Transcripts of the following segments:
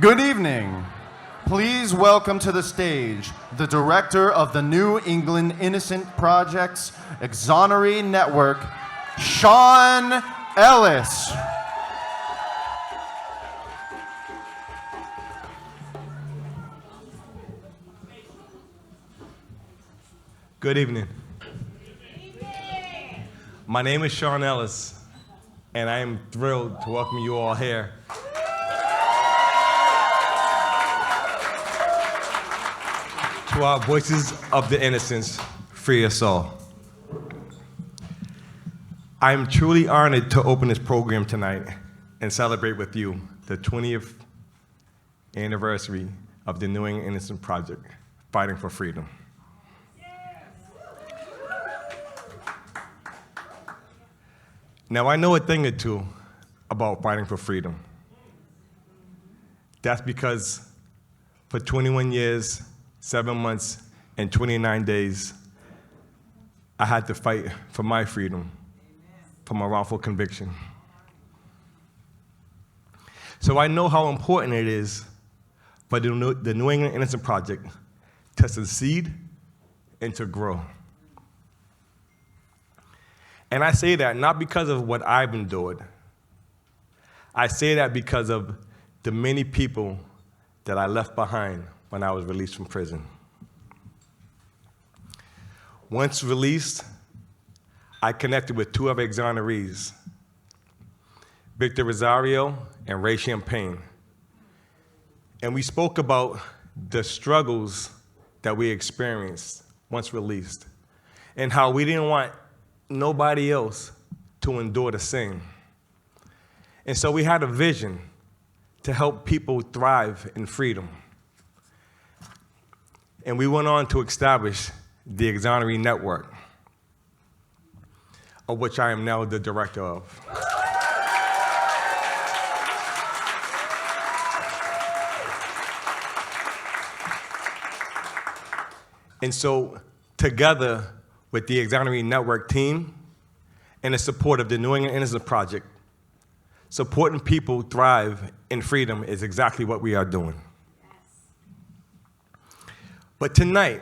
Good evening. Please welcome to the stage the director of the New England Innocence Project's Exoneree Network, Sean Ellis. Good evening. My name is Sean Ellis, and I am thrilled to welcome you all here. To our Voices of the Innocents, Free Us All. I am truly honored to open this program tonight and celebrate with you the 20th anniversary of the New England Innocence Project, fighting for freedom. Now, I know a thing or two about fighting for freedom. That's because for 21 years, 7 months, and 29 days, I had to fight for my freedom from a wrongful conviction. So I know how important it is for the New England Innocence Project to succeed and to grow. And I say that not because of what I've endured. I say that because of the many people that I left behind when I was released from prison. Once released, I connected with two other exonerees, Victor Rosario and Ray Champagne. And we spoke about the struggles that we experienced once released and how we didn't want nobody else to endure the same. And so we had a vision to help people thrive in freedom. And we went on to establish the Exoneree Network, of which I am now the director of. And so, together with the Exoneree Network team and the support of the New England Innocence Project, supporting people thrive in freedom is exactly what we are doing. But tonight,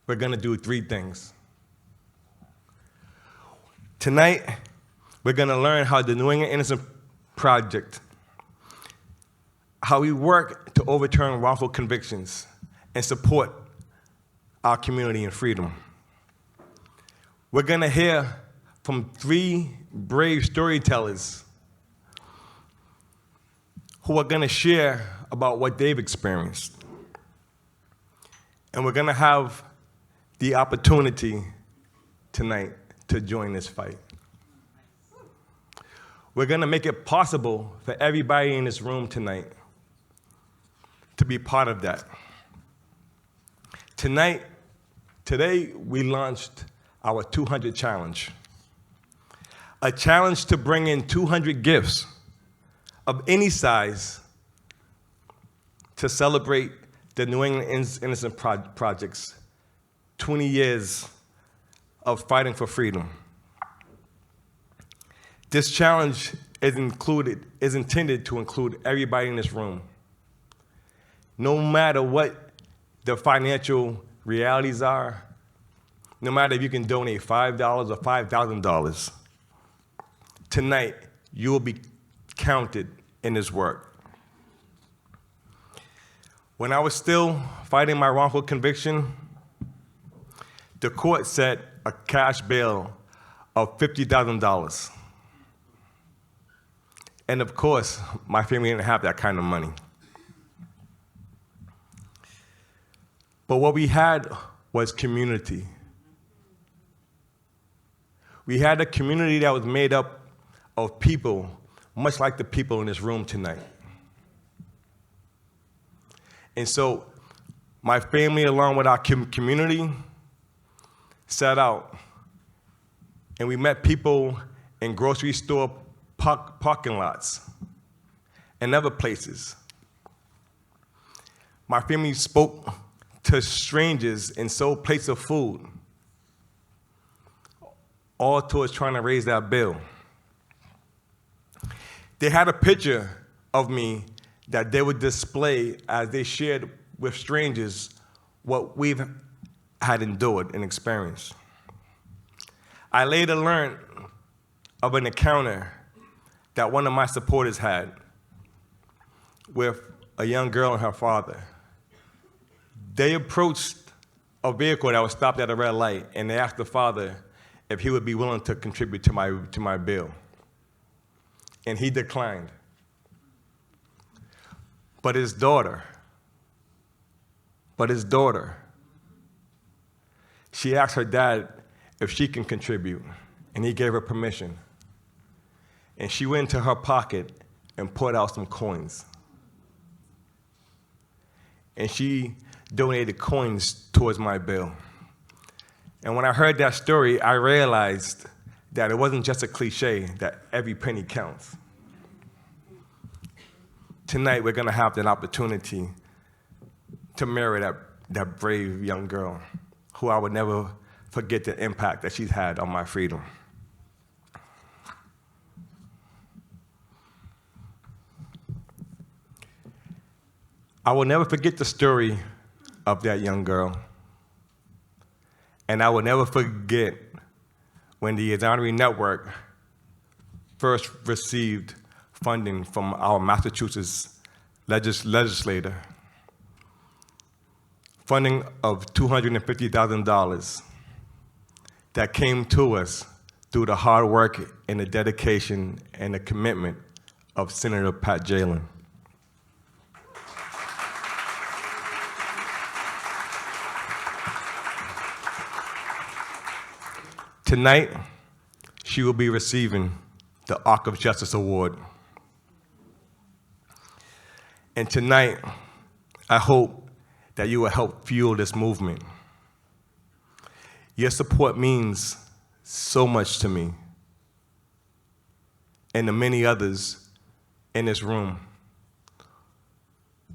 we're going to do three things. Tonight, we're going to learn how the New England Innocence Project, how we work to overturn wrongful convictions and support our community in freedom. We're going to hear from three brave storytellers who are going to share about what they've experienced. And we're going to have the opportunity tonight to join this fight. We're going to make it possible for everybody in this room tonight to be part of that. Today, we launched our 200 challenge, a challenge to bring in 200 gifts of any size to celebrate the New England Innocence Project's 20 years of fighting for freedom. This challenge is intended to include everybody in this room. No matter what the financial realities are, no matter if you can donate $5 or $5,000, tonight you will be counted in this work. When I was still fighting my wrongful conviction, the court set a cash bail of $50,000. And of course, my family didn't have that kind of money. But what we had was community. We had a community that was made up of people, much like the people in this room tonight. And so my family, along with our community, set out, and we met people in grocery store parking lots and other places. My family spoke to strangers and sold plates of food, all towards trying to raise that bill. They had a picture of me that they would display as they shared with strangers what we've had endured and experienced. I later learned of an encounter that one of my supporters had with a young girl and her father. They approached a vehicle that was stopped at a red light, and they asked the father if he would be willing to contribute to my bill. And he declined. But his daughter, she asked her dad if she can contribute, and he gave her permission. And she went into her pocket and pulled out some coins. And she donated coins towards my bill. And when I heard that story, I realized that it wasn't just a cliche, that every penny counts. Tonight, we're gonna have that opportunity to mirror that brave young girl, who I would never forget the impact that she's had on my freedom. I will never forget the story of that young girl. And I will never forget when the Exoneree Network first received funding from our Massachusetts legislator, funding of $250,000 that came to us through the hard work and the dedication and the commitment of Senator Pat Jalen. Tonight, she will be receiving the Arc of Justice Award. And tonight, I hope that you will help fuel this movement. Your support means so much to me and to many others in this room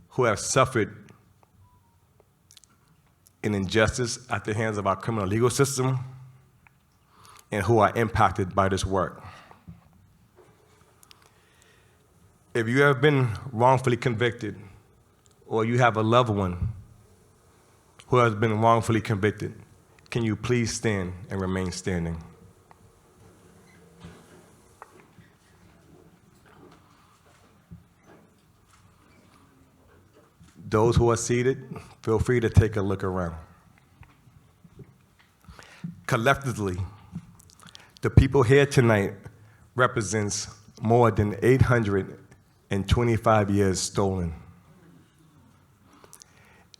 who have suffered an injustice at the hands of our criminal legal system and who are impacted by this work. If you have been wrongfully convicted, or you have a loved one who has been wrongfully convicted, can you please stand and remain standing? Those who are seated, feel free to take a look around. Collectively, the people here tonight represents more than 825 years stolen.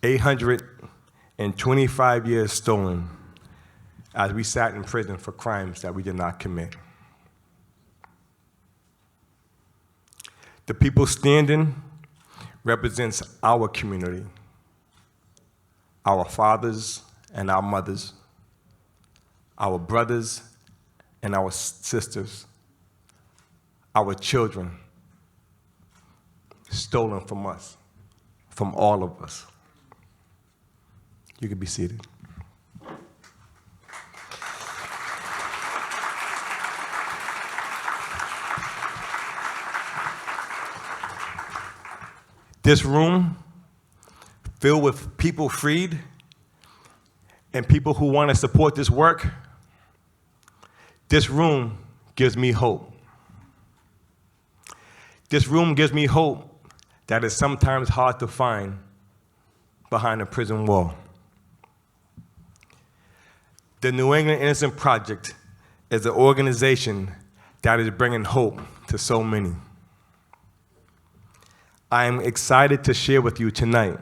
825 years stolen as we sat in prison for crimes that we did not commit. The people standing represents our community, our fathers and our mothers, our brothers and our sisters, our children, stolen from us, from all of us. You can be seated. This room, filled with people freed and people who want to support this work, this room gives me hope. This room gives me hope that is sometimes hard to find behind a prison wall. The New England Innocence Project is an organization that is bringing hope to so many. I am excited to share with you tonight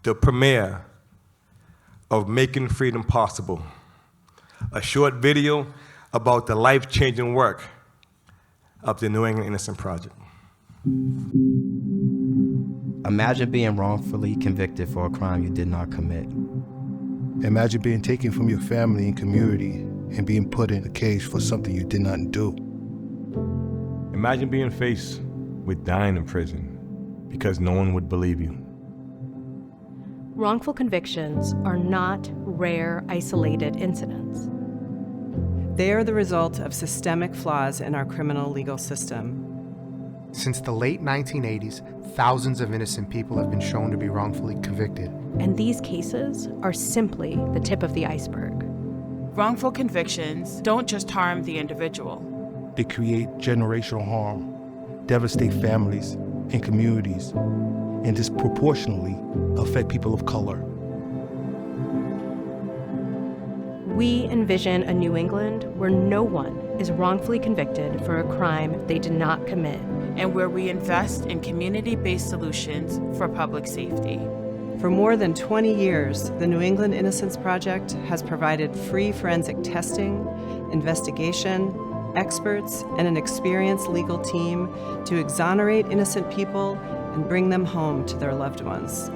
the premiere of Making Freedom Possible, a short video about the life-changing work of the New England Innocence Project. Imagine being wrongfully convicted for a crime you did not commit. Imagine being taken from your family and community and being put in a cage for something you did not do. Imagine being faced with dying in prison because no one would believe you. Wrongful convictions are not rare, isolated incidents. They are the result of systemic flaws in our criminal legal system. Since the late 1980s, thousands of innocent people have been shown to be wrongfully convicted. And these cases are simply the tip of the iceberg. Wrongful convictions don't just harm the individual. They create generational harm, devastate families and communities, and disproportionately affect people of color. We envision a New England where no one is wrongfully convicted for a crime they did not commit. And where we invest in community-based solutions for public safety. For more than 20 years, the New England Innocence Project has provided free forensic testing, investigation, experts, and an experienced legal team to exonerate innocent people and bring them home to their loved ones.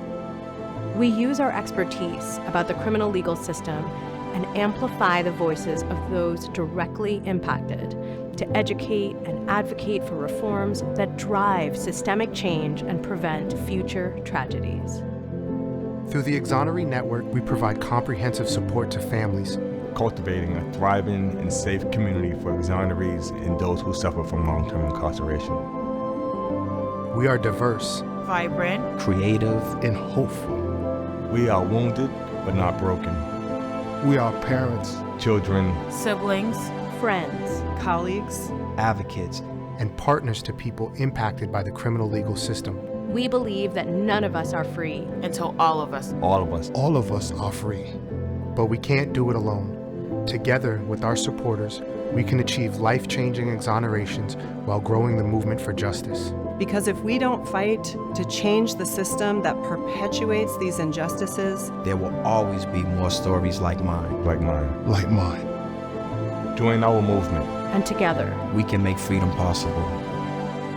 We use our expertise about the criminal legal system and amplify the voices of those directly impacted to educate and advocate for reforms that drive systemic change and prevent future tragedies. Through the Exoneree Network, we provide comprehensive support to families, Cultivating a thriving and safe community for exonerees and those who suffer from long-term incarceration. We are diverse, Vibrant, Creative, And hopeful. We are wounded but not broken. We are parents, Children, siblings, Friends, colleagues, advocates, and partners to people impacted by the criminal legal system. we believe that none of us are free. until all of us. all of us. all of us are free. But we can't do it alone. Together with our supporters, we can achieve life-changing exonerations while growing the movement for justice. because if we don't fight to change the system that perpetuates these injustices, there will always be more stories like mine. Like mine. Like mine. Join our movement. And together, We can make freedom possible.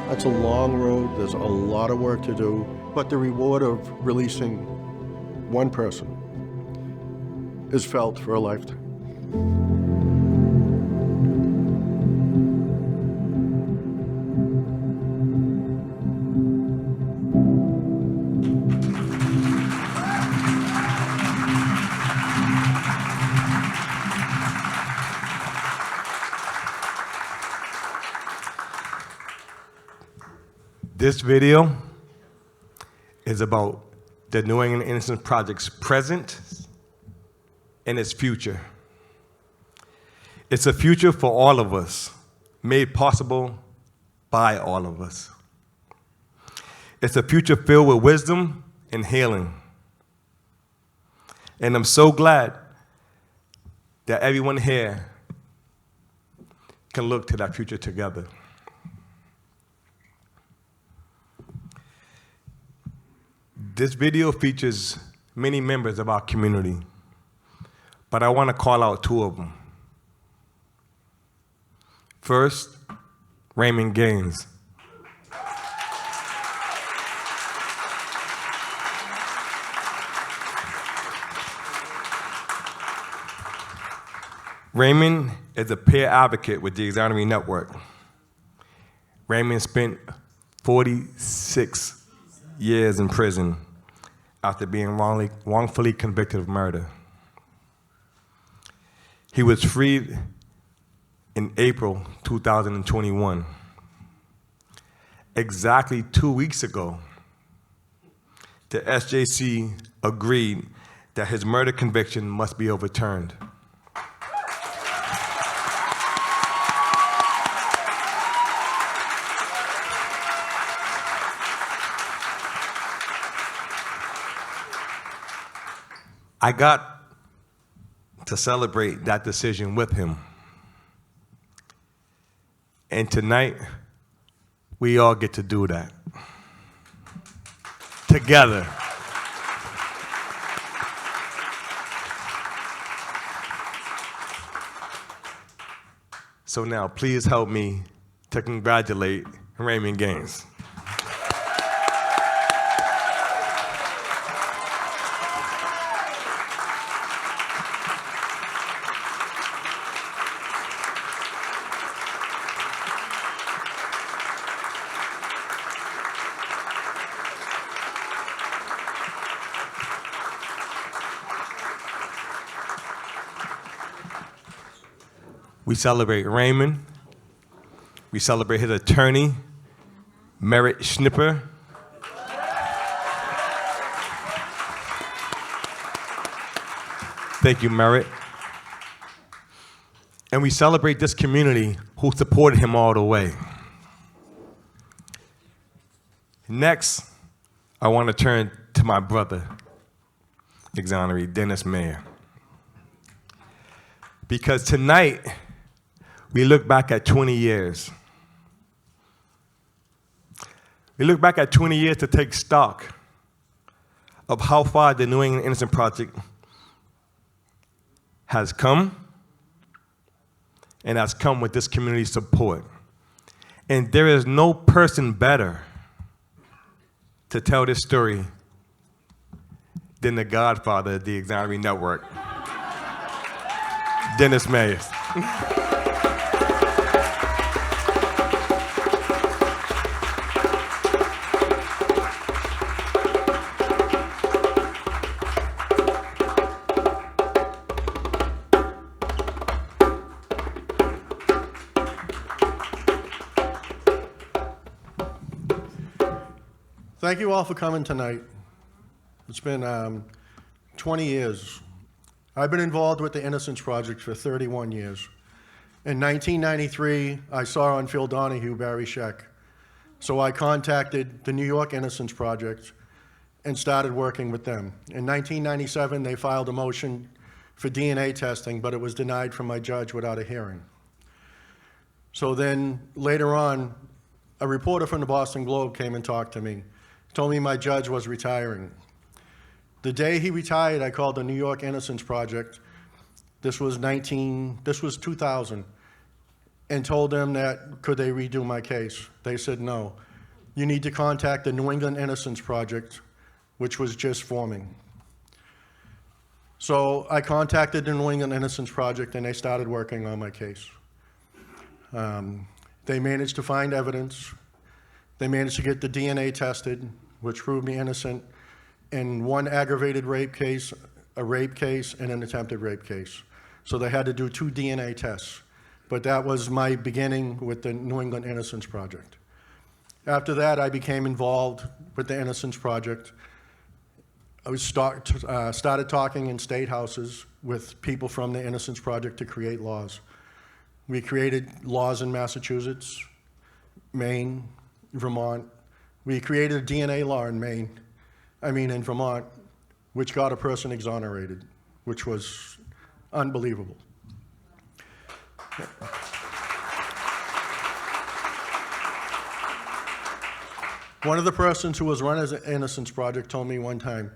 That's a long road, there's a lot of work to do, but the reward of releasing one person is felt for a lifetime. This video is about the New England Innocence Project's present and its future. It's a future for all of us, made possible by all of us. It's a future filled with wisdom and healing. And I'm so glad that everyone here can look to that future together. This video features many members of our community, but I want to call out two of them. First, Raymond Gaines. Raymond is a peer advocate with the Exoneree Network. Raymond spent 46 years in prison after being wrongfully convicted of murder. He was freed in April 2021. Exactly 2 weeks ago, the SJC agreed that his murder conviction must be overturned. I got to celebrate that decision with him. And tonight, we all get to do that together. So now, please help me to congratulate Raymond Gaines. We celebrate Raymond. We celebrate his attorney, Merritt Schnipper. Thank you, Merritt. And we celebrate this community who supported him all the way. Next, I want to turn to my brother, exoneree Dennis Mayer. Because tonight, we look back at 20 years. We look back at 20 years to take stock of how far the New England Innocence Project has come and has come with this community support. And there is no person better to tell this story than the godfather of the Exoneree Network, Dennis Mayer. Thank you all for coming tonight. It's been 20 years. I've been involved with the Innocence Project for 31 years. In 1993, I saw on Phil Donahue, Barry Scheck. So I contacted the New York Innocence Project and started working with them. In 1997, they filed a motion for DNA testing, but it was denied from my judge without a hearing. So then later on, a reporter from the Boston Globe came and talked to me, told me my judge was retiring. The day he retired, I called the New York Innocence Project. This was 2000, and told them that could they redo my case. They said no. You need to contact the New England Innocence Project, which was just forming. So I contacted the New England Innocence Project, and they started working on my case. They managed to find evidence. They managed to get the DNA tested, which proved me innocent in one aggravated rape case, a rape case, and an attempted rape case. So they had to do 2 DNA tests. But that was my beginning with the New England Innocence Project. After that, I became involved with the Innocence Project. I started talking in state houses with people from the Innocence Project to create laws. We created laws in Massachusetts, Maine, Vermont. We created a DNA law in in Vermont, which got a person exonerated, which was unbelievable. One of the persons who was running the Innocence Project told me one time,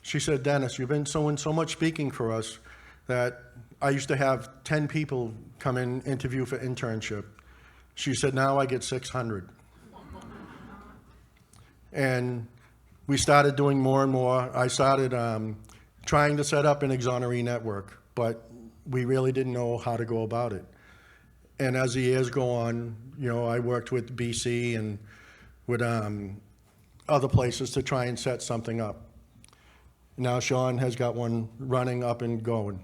she said, Dennis, you've been doing so much speaking for us that I used to have 10 people come in interview for internship. She said, now I get 600. And we started doing more and more. I started trying to set up an exoneree network, but we really didn't know how to go about it. And as the years go on, I worked with BC and with other places to try and set something up. Now Sean has got one running up and going.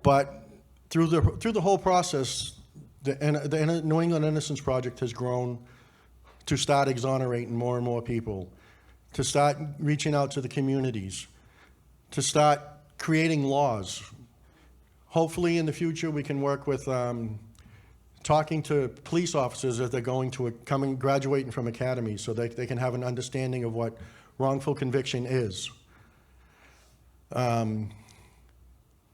But through the whole process, the New England Innocence Project has grown to start exonerating more and more people, to start reaching out to the communities, to start creating laws. Hopefully in the future we can work with talking to police officers as they're going to graduating from academies so they can have an understanding of what wrongful conviction is.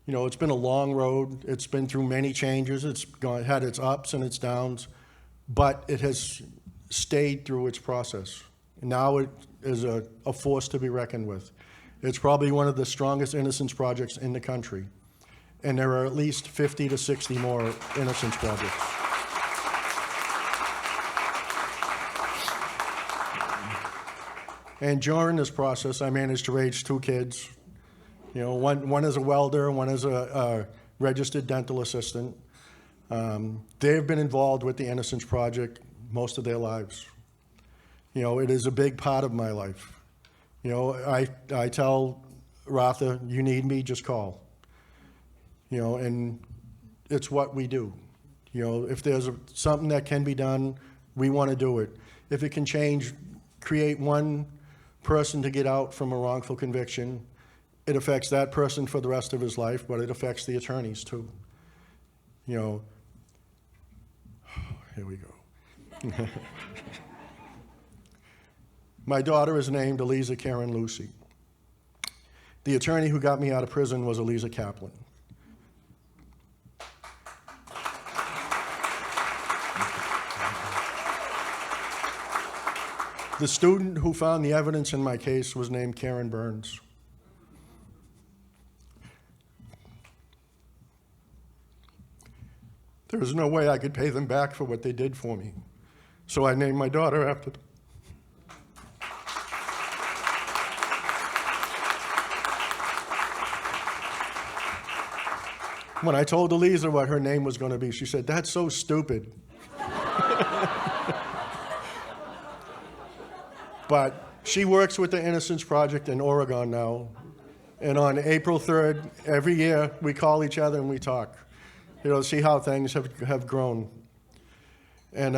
It's been a long road. It's been through many changes. It's had its ups and its downs, but it has stayed through its process. Now it is a force to be reckoned with. It's probably one of the strongest innocence projects in the country, and there are at least 50 to 60 more innocence projects. And during this process, I managed to raise 2 kids. One is a welder, one is a registered dental assistant. They've been involved with the Innocence Project most of their lives. It is a big part of my life. I tell Ratha, you need me, just call. And it's what we do. If there's something that can be done, we want to do it. If it can create one person to get out from a wrongful conviction, it affects that person for the rest of his life, but it affects the attorneys too. You know, here we go. My daughter is named Eliza Karen Lucy. The attorney who got me out of prison was Eliza Kaplan. The student who found the evidence in my case was named Karen Burns. There was no way I could pay them back for what they did for me, so I named my daughter after them. When I told Eliza what her name was going to be, she said, "That's so stupid." But she works with the Innocence Project in Oregon now, and on April 3rd, every year, we call each other and we talk, you know, see how things have grown. And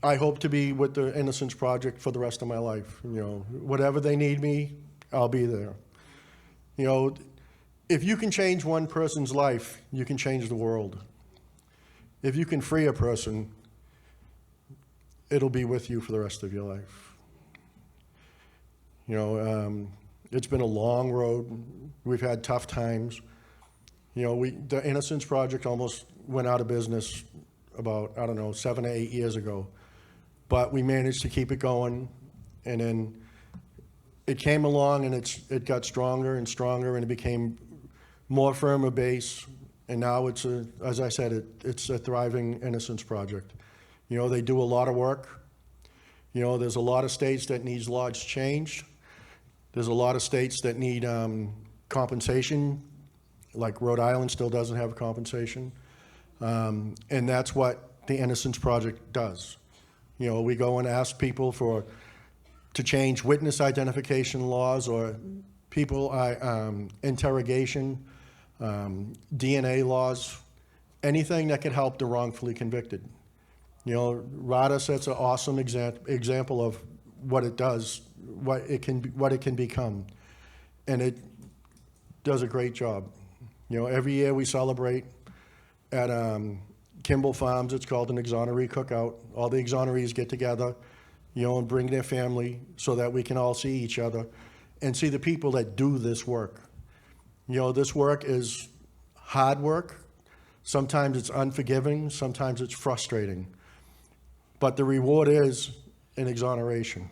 I hope to be with the Innocence Project for the rest of my life. You know, whatever they need me, I'll be there. You know, if you can change one person's life, you can change the world. If you can free a person, it'll be with you for the rest of your life. You know, it's been a long road. We've had tough times. You know, the Innocence Project almost went out of business about, I don't know, 7 or 8 years ago. But we managed to keep it going, and then it came along and it got stronger and stronger, and it became more firmer base, and now it's as I said, it's a thriving Innocence Project. You know, they do a lot of work. You know, there's a lot of states that needs laws changed. There's a lot of states that need compensation, like Rhode Island still doesn't have compensation. And that's what the Innocence Project does. You know, we go and ask people to change witness identification laws or people interrogation, DNA laws, anything that could help the wrongfully convicted. You know, RADA sets an awesome example of what it does, what it can become, and it does a great job. You know, every year we celebrate at Kimball Farms. It's called an exoneree cookout. All the exonerees get together, you know, and bring their family so that we can all see each other and see the people that do this work. You know, this work is hard work. Sometimes it's unforgiving. Sometimes it's frustrating. But the reward is an exoneration.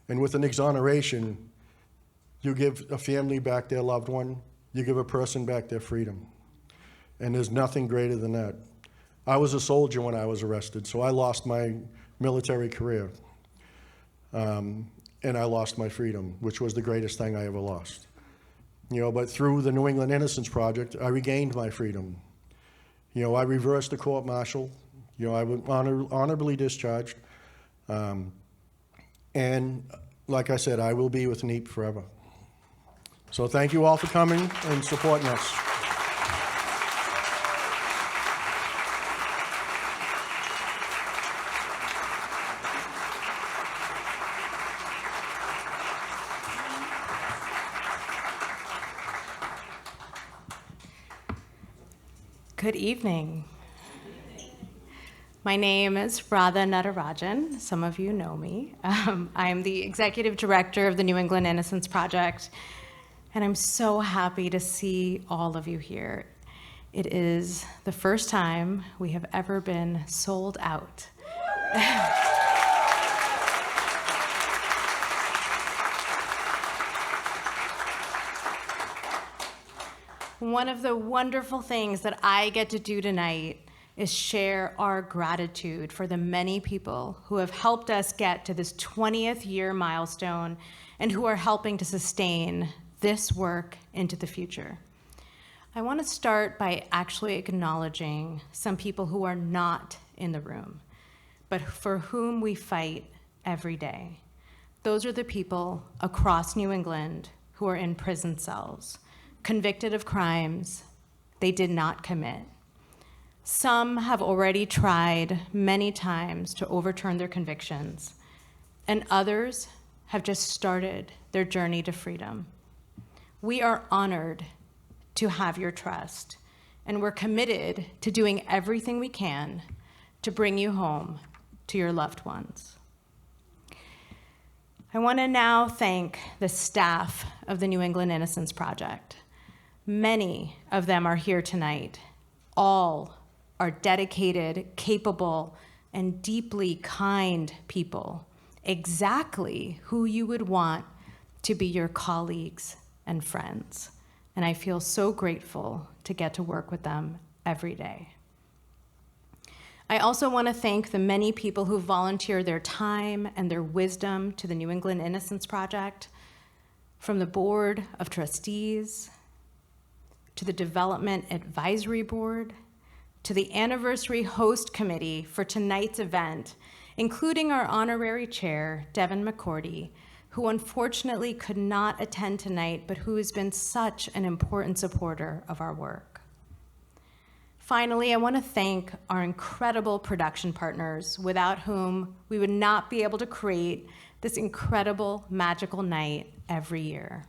And with an exoneration, you give a family back their loved one. You give a person back their freedom. And there's nothing greater than that. I was a soldier when I was arrested, so I lost my military career. And I lost my freedom, which was the greatest thing I ever lost. You know, but through the New England Innocence Project, I regained my freedom. You know, I reversed the court-martial. You know, I was honorably discharged. And like I said, I will be with NEAP forever. So thank you all for coming and supporting us. Good evening. My name is Radha Natarajan. Some of you know me. I'm the executive director of the New England Innocence Project, and I'm so happy to see all of you here. It is the first time we have ever been sold out. One of the wonderful things that I get to do tonight is share our gratitude for the many people who have helped us get to this 20th year milestone and who are helping to sustain this work into the future. I want to start by actually acknowledging some people who are not in the room, but for whom we fight every day. Those are the people across New England who are in prison cells, convicted of crimes they did not commit. Some have already tried many times to overturn their convictions, and others have just started their journey to freedom. We are honored to have your trust, and we're committed to doing everything we can to bring you home to your loved ones. I want to now thank the staff of the New England Innocence Project. Many of them are here tonight. All are dedicated, capable, and deeply kind people, exactly who you would want to be your colleagues and friends. And I feel so grateful to get to work with them every day. I also want to thank the many people who volunteer their time and their wisdom to the New England Innocence Project, from the Board of Trustees, to the Development Advisory Board, to the Anniversary Host Committee for tonight's event, including our honorary chair, Devin McCourty, who unfortunately could not attend tonight, but who has been such an important supporter of our work. Finally, I want to thank our incredible production partners, without whom we would not be able to create this incredible, magical night every year.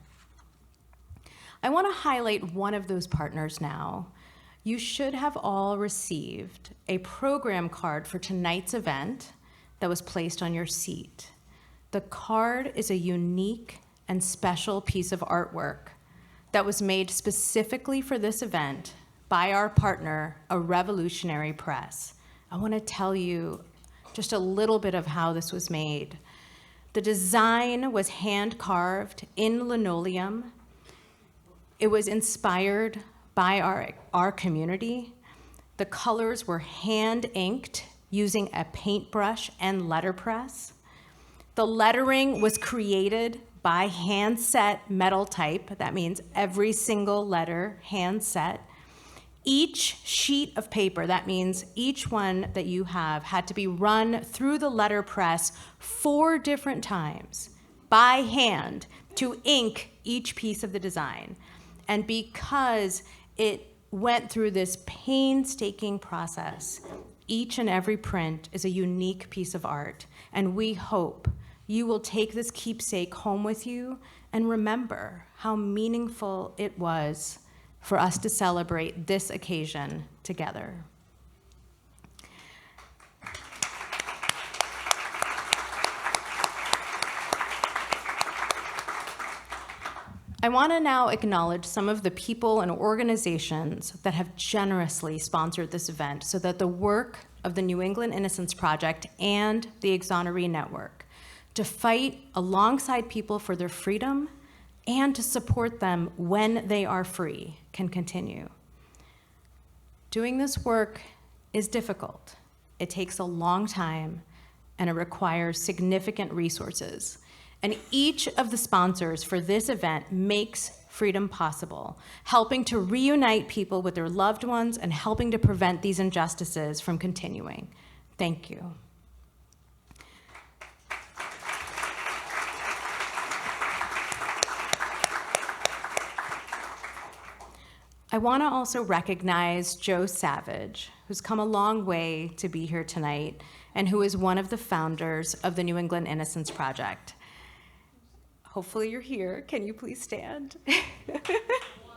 I want to highlight one of those partners now. You should have all received a program card for tonight's event that was placed on your seat. The card is a unique and special piece of artwork that was made specifically for this event by our partner, A Revolutionary Press. I want to tell you just a little bit of how this was made. The design was hand-carved in linoleum. It was inspired by our community. The colors were hand-inked using a paintbrush and letterpress. The lettering was created by hand-set metal type. That means every single letter hand-set. Each sheet of paper, that means each one that you have, had to be run through the letterpress 4 different times by hand to ink each piece of the design. And because it went through this painstaking process, each and every print is a unique piece of art, and we hope you will take this keepsake home with you and remember how meaningful it was for us to celebrate this occasion together. I want to now acknowledge some of the people and organizations that have generously sponsored this event so that the work of the New England Innocence Project and the Exoneree Network to fight alongside people for their freedom and to support them when they are free can continue. Doing this work is difficult. It takes a long time and it requires significant resources. And each of the sponsors for this event makes freedom possible, helping to reunite people with their loved ones and helping to prevent these injustices from continuing. Thank you. I want to also recognize Joe Savage, who's come a long way to be here tonight and who is one of the founders of the New England Innocence Project. Hopefully you're here. Can you please stand?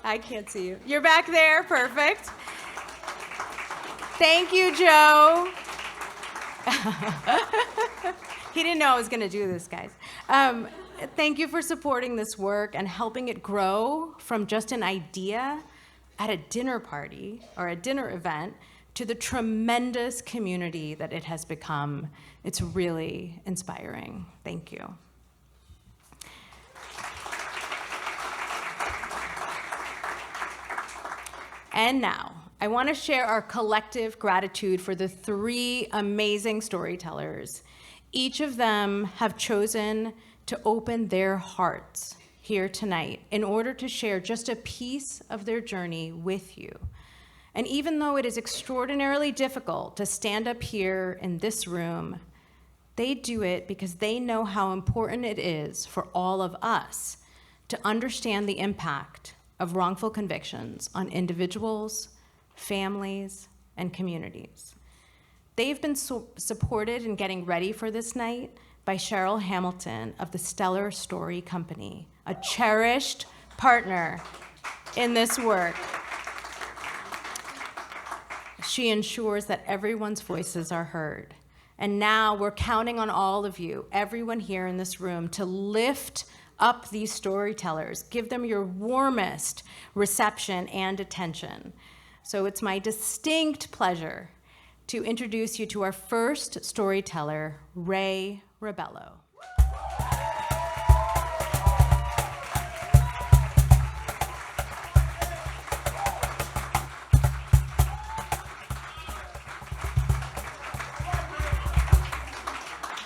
I can't see you. You're back there. Perfect. Thank you, Joe. He didn't know I was going to do this, guys. Thank you for supporting this work and helping it grow from just an idea at a dinner party or a dinner event to the tremendous community that it has become. It's really inspiring. Thank you. And now, I want to share our collective gratitude for the 3 amazing storytellers. Each of them have chosen to open their hearts here tonight in order to share just a piece of their journey with you. And even though it is extraordinarily difficult to stand up here in this room, they do it because they know how important it is for all of us to understand the impact of wrongful convictions on individuals, families, and communities. They've been supported in getting ready for this night by Cheryl Hamilton of the Stellar Story Company, a cherished partner in this work. She ensures that everyone's voices are heard. And now we're counting on all of you, everyone here in this room, to lift up these storytellers, give them your warmest reception and attention. So it's my distinct pleasure to introduce you to our first storyteller, Ray Rebello.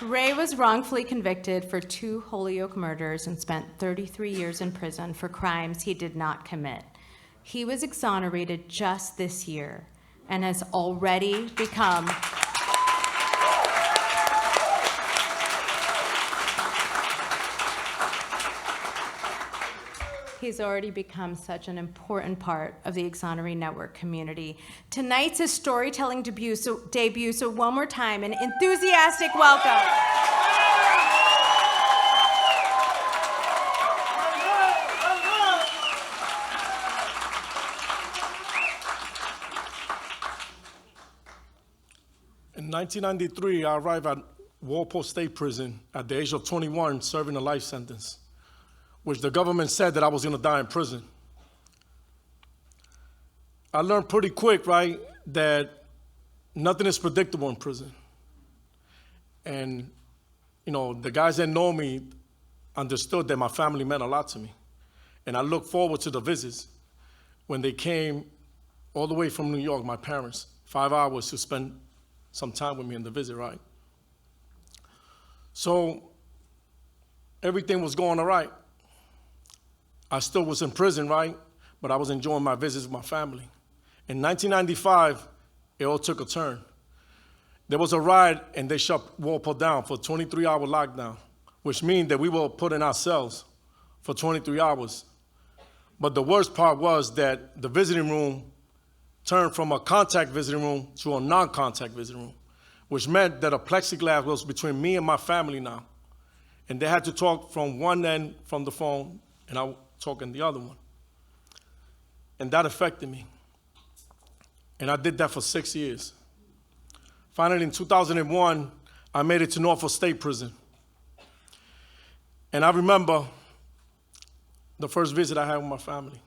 Ray was wrongfully convicted for 2 Holyoke murders and spent 33 years in prison for crimes he did not commit. He was exonerated just this year and has already become such an important part of the Exoneree Network community. Tonight's his storytelling debut, so one more time, an enthusiastic welcome. In 1993, I arrived at Walpole State Prison at the age of 21, serving a life sentence, which the government said that I was going to die in prison. I learned pretty quick, right, that nothing is predictable in prison. And, you know, the guys that know me understood that my family meant a lot to me. And I look forward to the visits when they came all the way from New York, my parents, 5 hours to spend some time with me in the visit, right? So everything was going all right. I still was in prison, right? But I was enjoying my visits with my family. In 1995, it all took a turn. There was a riot and they shut Walpole down for a 23-hour lockdown, which means that we were put in our cells for 23 hours. But the worst part was that the visiting room turned from a contact visiting room to a non-contact visiting room, which meant that a plexiglass was between me and my family now. And they had to talk from one end from the phone, and I would talk in the other one. And that affected me. And I did that for 6 years. Finally, in 2001, I made it to Norfolk State Prison. And I remember the first visit I had with my family.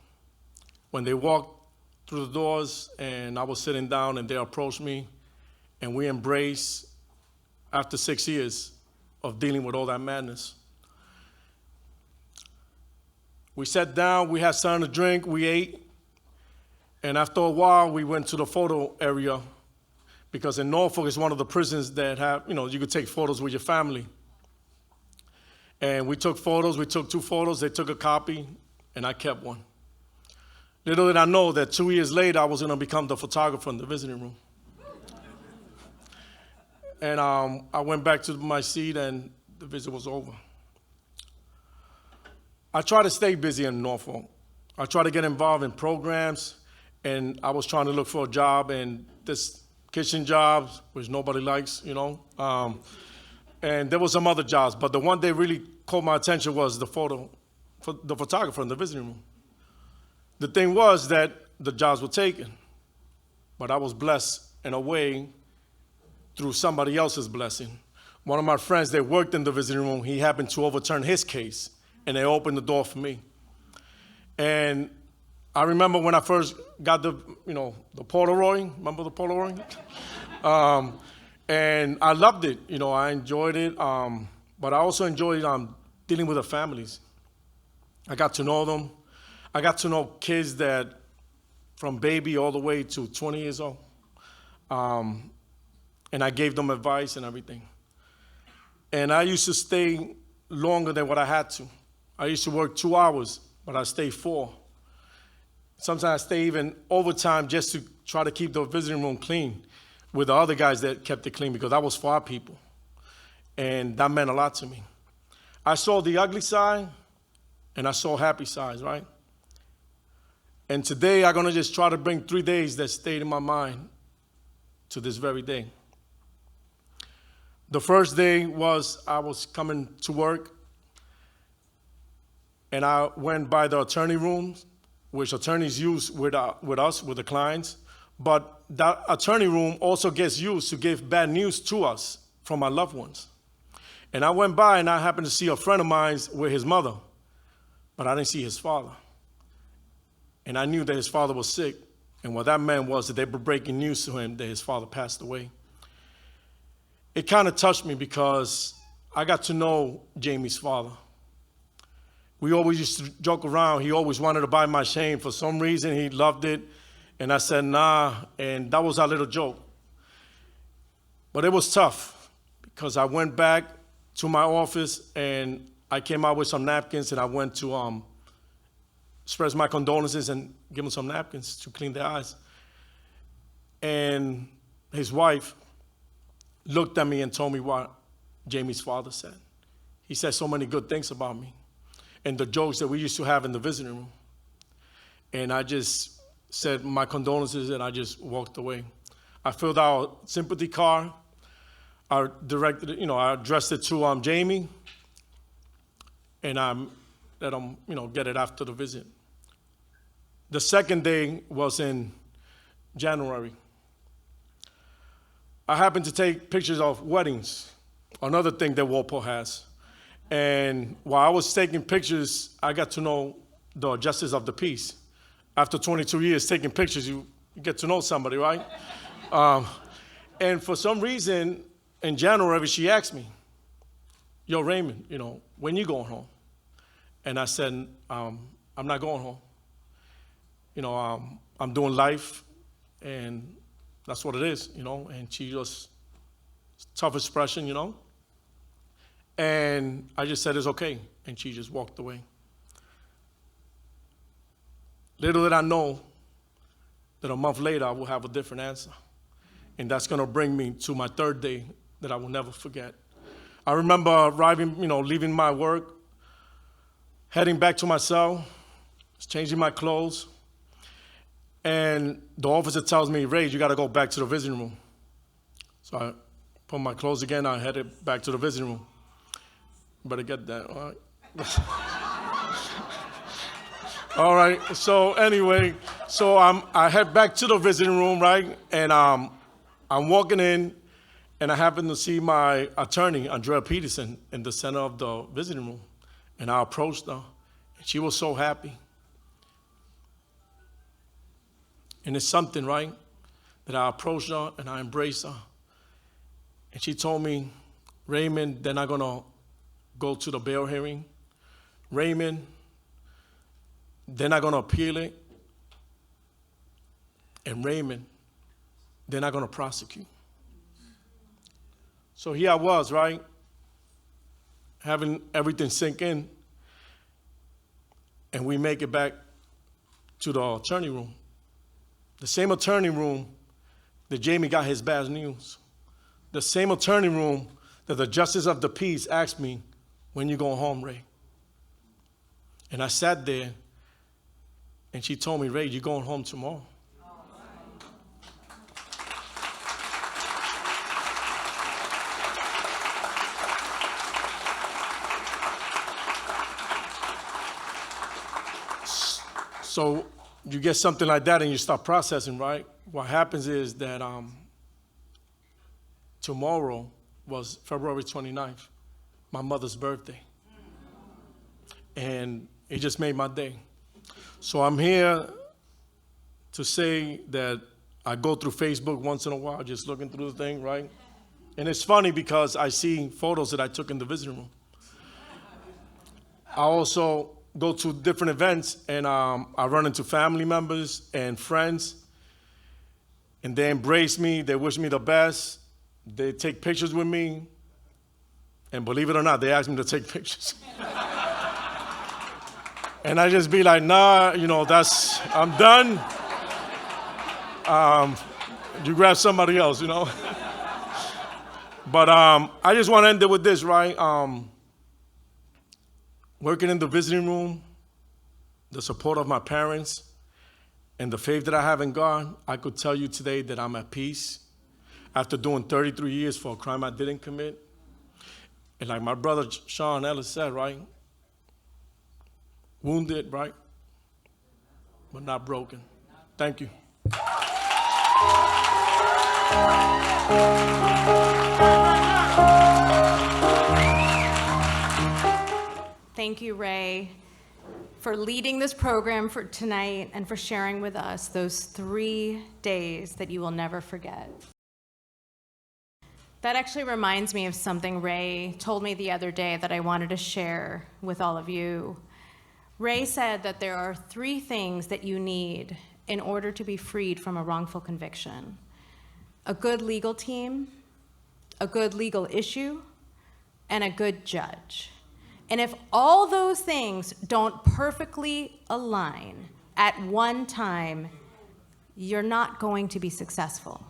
When they walked through the doors and I was sitting down and they approached me and we embraced after 6 years of dealing with all that madness. We sat down, we had something to drink, we ate, and after a while we went to the photo area because in Norfolk it's one of the prisons that have, you know, you could take photos with your family. And we took photos, we took 2 photos, they took a copy, and I kept one. Little did I know that 2 years later, I was going to become the photographer in the visiting room. And I went back to my seat, and the visit was over. I try to stay busy in Norfolk. I try to get involved in programs, and I was trying to look for a job, and this kitchen jobs, which nobody likes, you know. And there was some other jobs, but the one that really caught my attention was the photographer in the visiting room. The thing was that the jobs were taken, but I was blessed in a way through somebody else's blessing. One of my friends that worked in the visiting room, he happened to overturn his case, and they opened the door for me. And I remember when I first got the Polaroid, remember the Polaroid? And I loved it, you know, I enjoyed it, but I also enjoyed dealing with the families. I got to know them. I got to know kids that from baby all the way to 20 years old. And I gave them advice and everything. And I used to stay longer than what I had to. I used to work 2 hours, but I stayed 4. Sometimes I stay even overtime just to try to keep the visiting room clean with the other guys that kept it clean because that was for our people. And that meant a lot to me. I saw the ugly side and I saw happy sides, right? And today I'm gonna just try to bring 3 days that stayed in my mind to this very day. The first day was I was coming to work, and I went by the attorney rooms, which attorneys use with us, with the clients. But that attorney room also gets used to give bad news to us from our loved ones. And I went by and I happened to see a friend of mine with his mother, but I didn't see his father. And I knew that his father was sick. And what that meant was that they were breaking news to him that his father passed away. It kind of touched me because I got to know Jamie's father. We always used to joke around. He always wanted to buy my chain. For some reason, he loved it. And I said, nah. And that was our little joke. But it was tough because I went back to my office and I came out with some napkins and I went to express my condolences and give him some napkins to clean their eyes. And his wife looked at me and told me what Jamie's father said. He said so many good things about me and the jokes that we used to have in the visiting room. And I just said my condolences and I just walked away. I filled out a sympathy card. I directed it, I addressed it to Jamie, and I let him, get it after the visit. The second day was in January. I happened to take pictures of weddings, another thing that Walpole has. And while I was taking pictures, I got to know the justice of the peace. After 22 years taking pictures, you get to know somebody, right? And for some reason, in January, she asked me, yo, Raymond, when you going home? And I said, I'm not going home. I'm doing life, and that's what it is, And she just, tough expression, And I just said, it's okay. And she just walked away. Little did I know that a month later, I will have a different answer. And that's going to bring me to my third day that I will never forget. I remember arriving, leaving my work, heading back to my cell, changing my clothes, and the officer tells me, Ray, you got to go back to the visiting room. So I put my clothes again, I headed back to the visiting room. Better get that, all right? All right, so anyway, I head back to the visiting room, right? And I'm walking in, and I happen to see my attorney, Andrea Peterson, in the center of the visiting room. And I approached her, and she was so happy. And it's something, right, that I approached her, and I embraced her. And she told me, Raymond, they're not going to go to the bail hearing. Raymond, they're not going to appeal it. And Raymond, they're not going to prosecute. So here I was, right, having everything sink in, and we make it back to the attorney room. The same attorney room that Jamie got his bad news. The same attorney room that the justice of the peace asked me, when you going home, Ray? And I sat there, and she told me, Ray, you're going home tomorrow. So you get something like that and you start processing, right? What happens is that tomorrow was February 29th, my mother's birthday. And it just made my day. So I'm here to say that I go through Facebook once in a while, just looking through the thing, right? And it's funny because I see photos that I took in the visiting room. I also go to different events, and I run into family members and friends, and they embrace me, they wish me the best, they take pictures with me, and believe it or not, they ask me to take pictures. And I just be like, nah, I'm done. You grab somebody else, But I just want to end it with this, right? Working in the visiting room, the support of my parents, and the faith that I have in God, I could tell you today that I'm at peace. after doing 33 years for a crime I didn't commit. And like my brother Sean Ellis said, right? Wounded, right? But not broken. Thank you. Thank you, Ray, for leading this program for tonight and for sharing with us those 3 days that you will never forget. That actually reminds me of something Ray told me the other day that I wanted to share with all of you. Ray said that there are 3 things that you need in order to be freed from a wrongful conviction: a good legal team, a good legal issue, and a good judge. And if all those things don't perfectly align at one time, you're not going to be successful.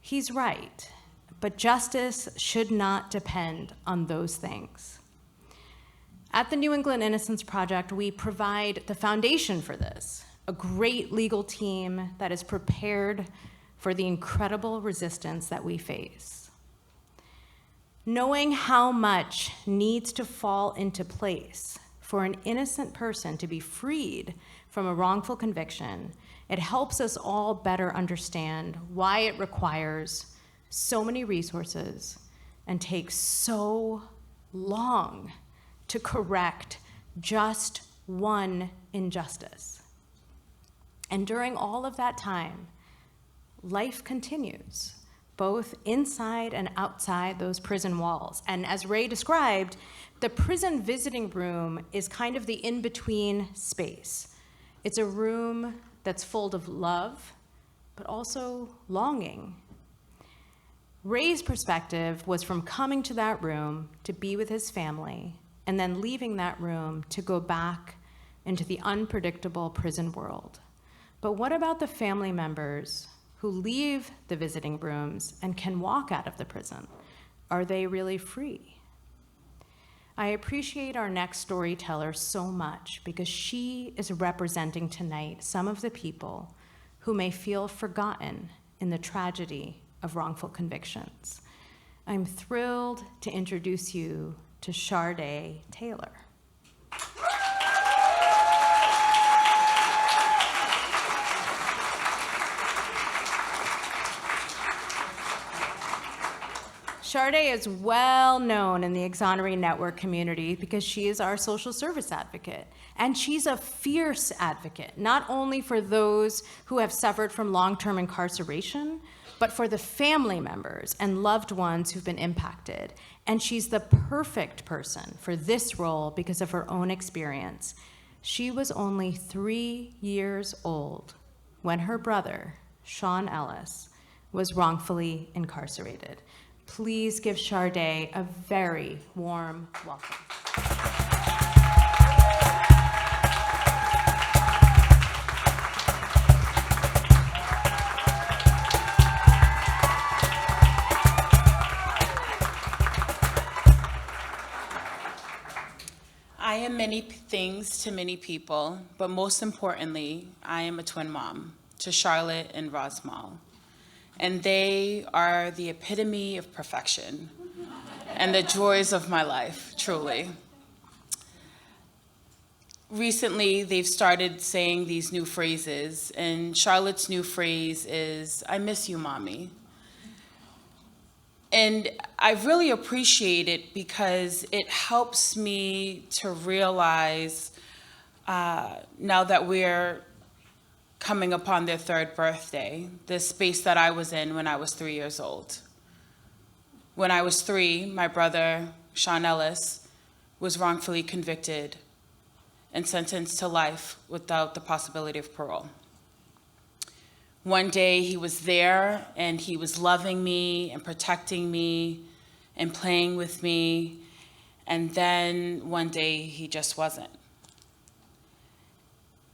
He's right, but justice should not depend on those things. At the New England Innocence Project, we provide the foundation for this, a great legal team that is prepared for the incredible resistance that we face. Knowing how much needs to fall into place for an innocent person to be freed from a wrongful conviction, it helps us all better understand why it requires so many resources and takes so long to correct just one injustice. And during all of that time, life continues, both inside and outside those prison walls. And as Ray described, the prison visiting room is kind of the in-between space. It's a room that's full of love, but also longing. Ray's perspective was from coming to that room to be with his family and then leaving that room to go back into the unpredictable prison world. But what about the family members who leave the visiting rooms and can walk out of the prison? Are they really free? I appreciate our next storyteller so much because she is representing tonight some of the people who may feel forgotten in the tragedy of wrongful convictions. I'm thrilled to introduce you to Sharday Taylor. Sharday is well known in the Exoneree Network community because she is our social service advocate. And she's a fierce advocate, not only for those who have suffered from long-term incarceration, but for the family members and loved ones who've been impacted. And she's the perfect person for this role because of her own experience. She was only 3 years old when her brother, Sean Ellis, was wrongfully incarcerated. Please give Sharday a very warm welcome. I am many things to many people, but most importantly, I am a twin mom to Charlotte and Rosmal. And they are the epitome of perfection and the joys of my life, truly. Recently, they've started saying these new phrases, and Charlotte's new phrase is, "I miss you, Mommy." And I really appreciate it because it helps me to realize now that we're coming upon their 3rd birthday, the space that I was in when I was 3 years old. When I was 3, my brother, Sean Ellis, was wrongfully convicted and sentenced to life without the possibility of parole. One day he was there and he was loving me and protecting me and playing with me, and then one day he just wasn't.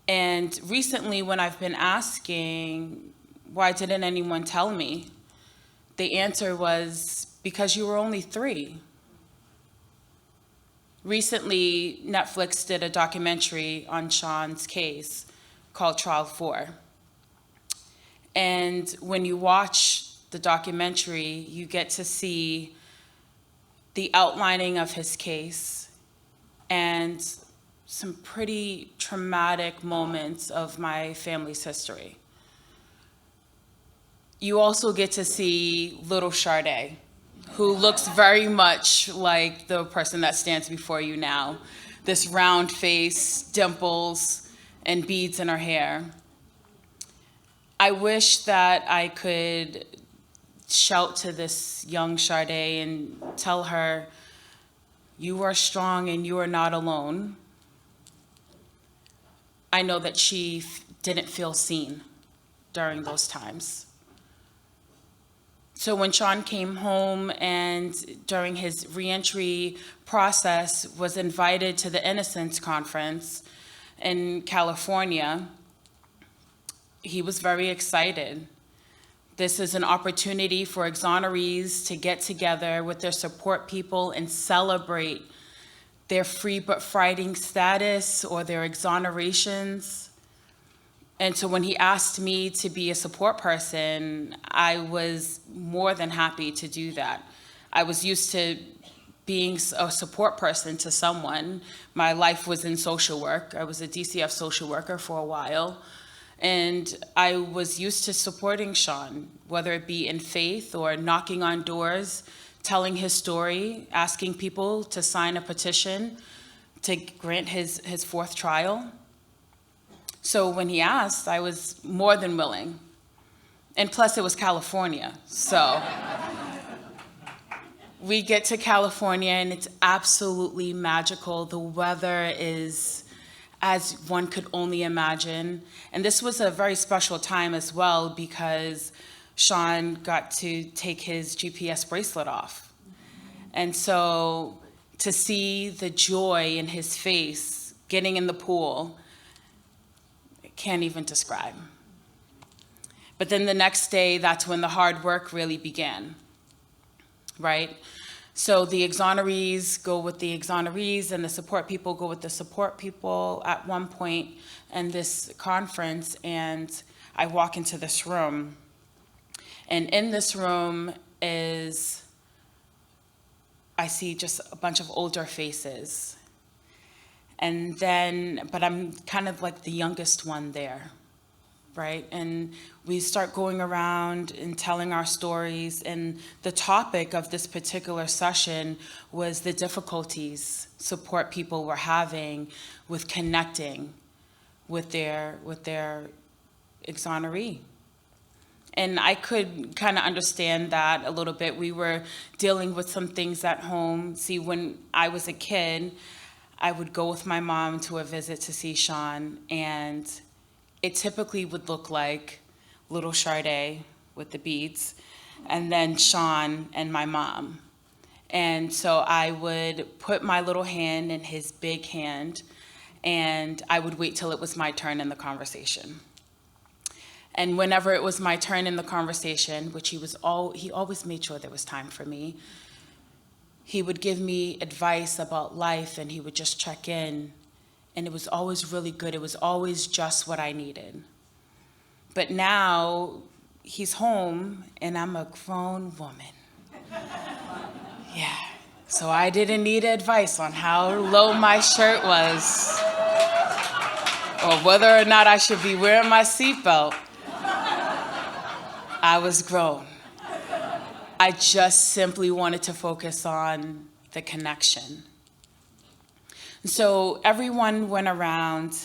And recently, when I've been asking, why didn't anyone tell me? The answer was, because you were only 3. Recently, Netflix did a documentary on Sean's case called Trial 4. And when you watch the documentary, you get to see the outlining of his case and some pretty traumatic moments of my family's history. You also get to see little Sade, who looks very much like the person that stands before you now. This round face, dimples, and beads in her hair. I wish that I could shout to this young Sade and tell her, you are strong and you are not alone. I know that she didn't feel seen during those times. So when Sean came home and during his reentry process was invited to the Innocence Conference in California, he was very excited. This is an opportunity for exonerees to get together with their support people and celebrate their free but fighting status or their exonerations. And so when he asked me to be a support person, I was more than happy to do that. I was used to being a support person to someone. My life was in social work. I was a DCF social worker for a while. And I was used to supporting Sean, whether it be in faith or knocking on doors, telling his story, asking people to sign a petition to grant his fourth trial. So when he asked, I was more than willing. And plus it was California, so. We get to California and it's absolutely magical. The weather is as one could only imagine. And this was a very special time as well because Sean got to take his GPS bracelet off. And so to see the joy in his face, getting in the pool, can't even describe. But then the next day, that's when the hard work really began, right? So the exonerees go with the exonerees and the support people go with the support people at one point in this conference, and I walk into this room. And in this room is, I see just a bunch of older faces. And then, but I'm kind of like the youngest one there, right? And we start going around and telling our stories. And the topic of this particular session was the difficulties support people were having with connecting with their exoneree. And I could kind of understand that a little bit. We were dealing with some things at home. See, when I was a kid, I would go with my mom to a visit to see Sean, and it typically would look like little Sade with the beads, and then Sean and my mom. And so I would put my little hand in his big hand, and I would wait till it was my turn in the conversation. And whenever it was my turn in the conversation, which he always made sure there was time for me, he would give me advice about life and he would just check in. And it was always really good. It was always just what I needed. But now he's home and I'm a grown woman. Yeah. So I didn't need advice on how low my shirt was or whether or not I should be wearing my seatbelt. I was grown. I just simply wanted to focus on the connection. So everyone went around,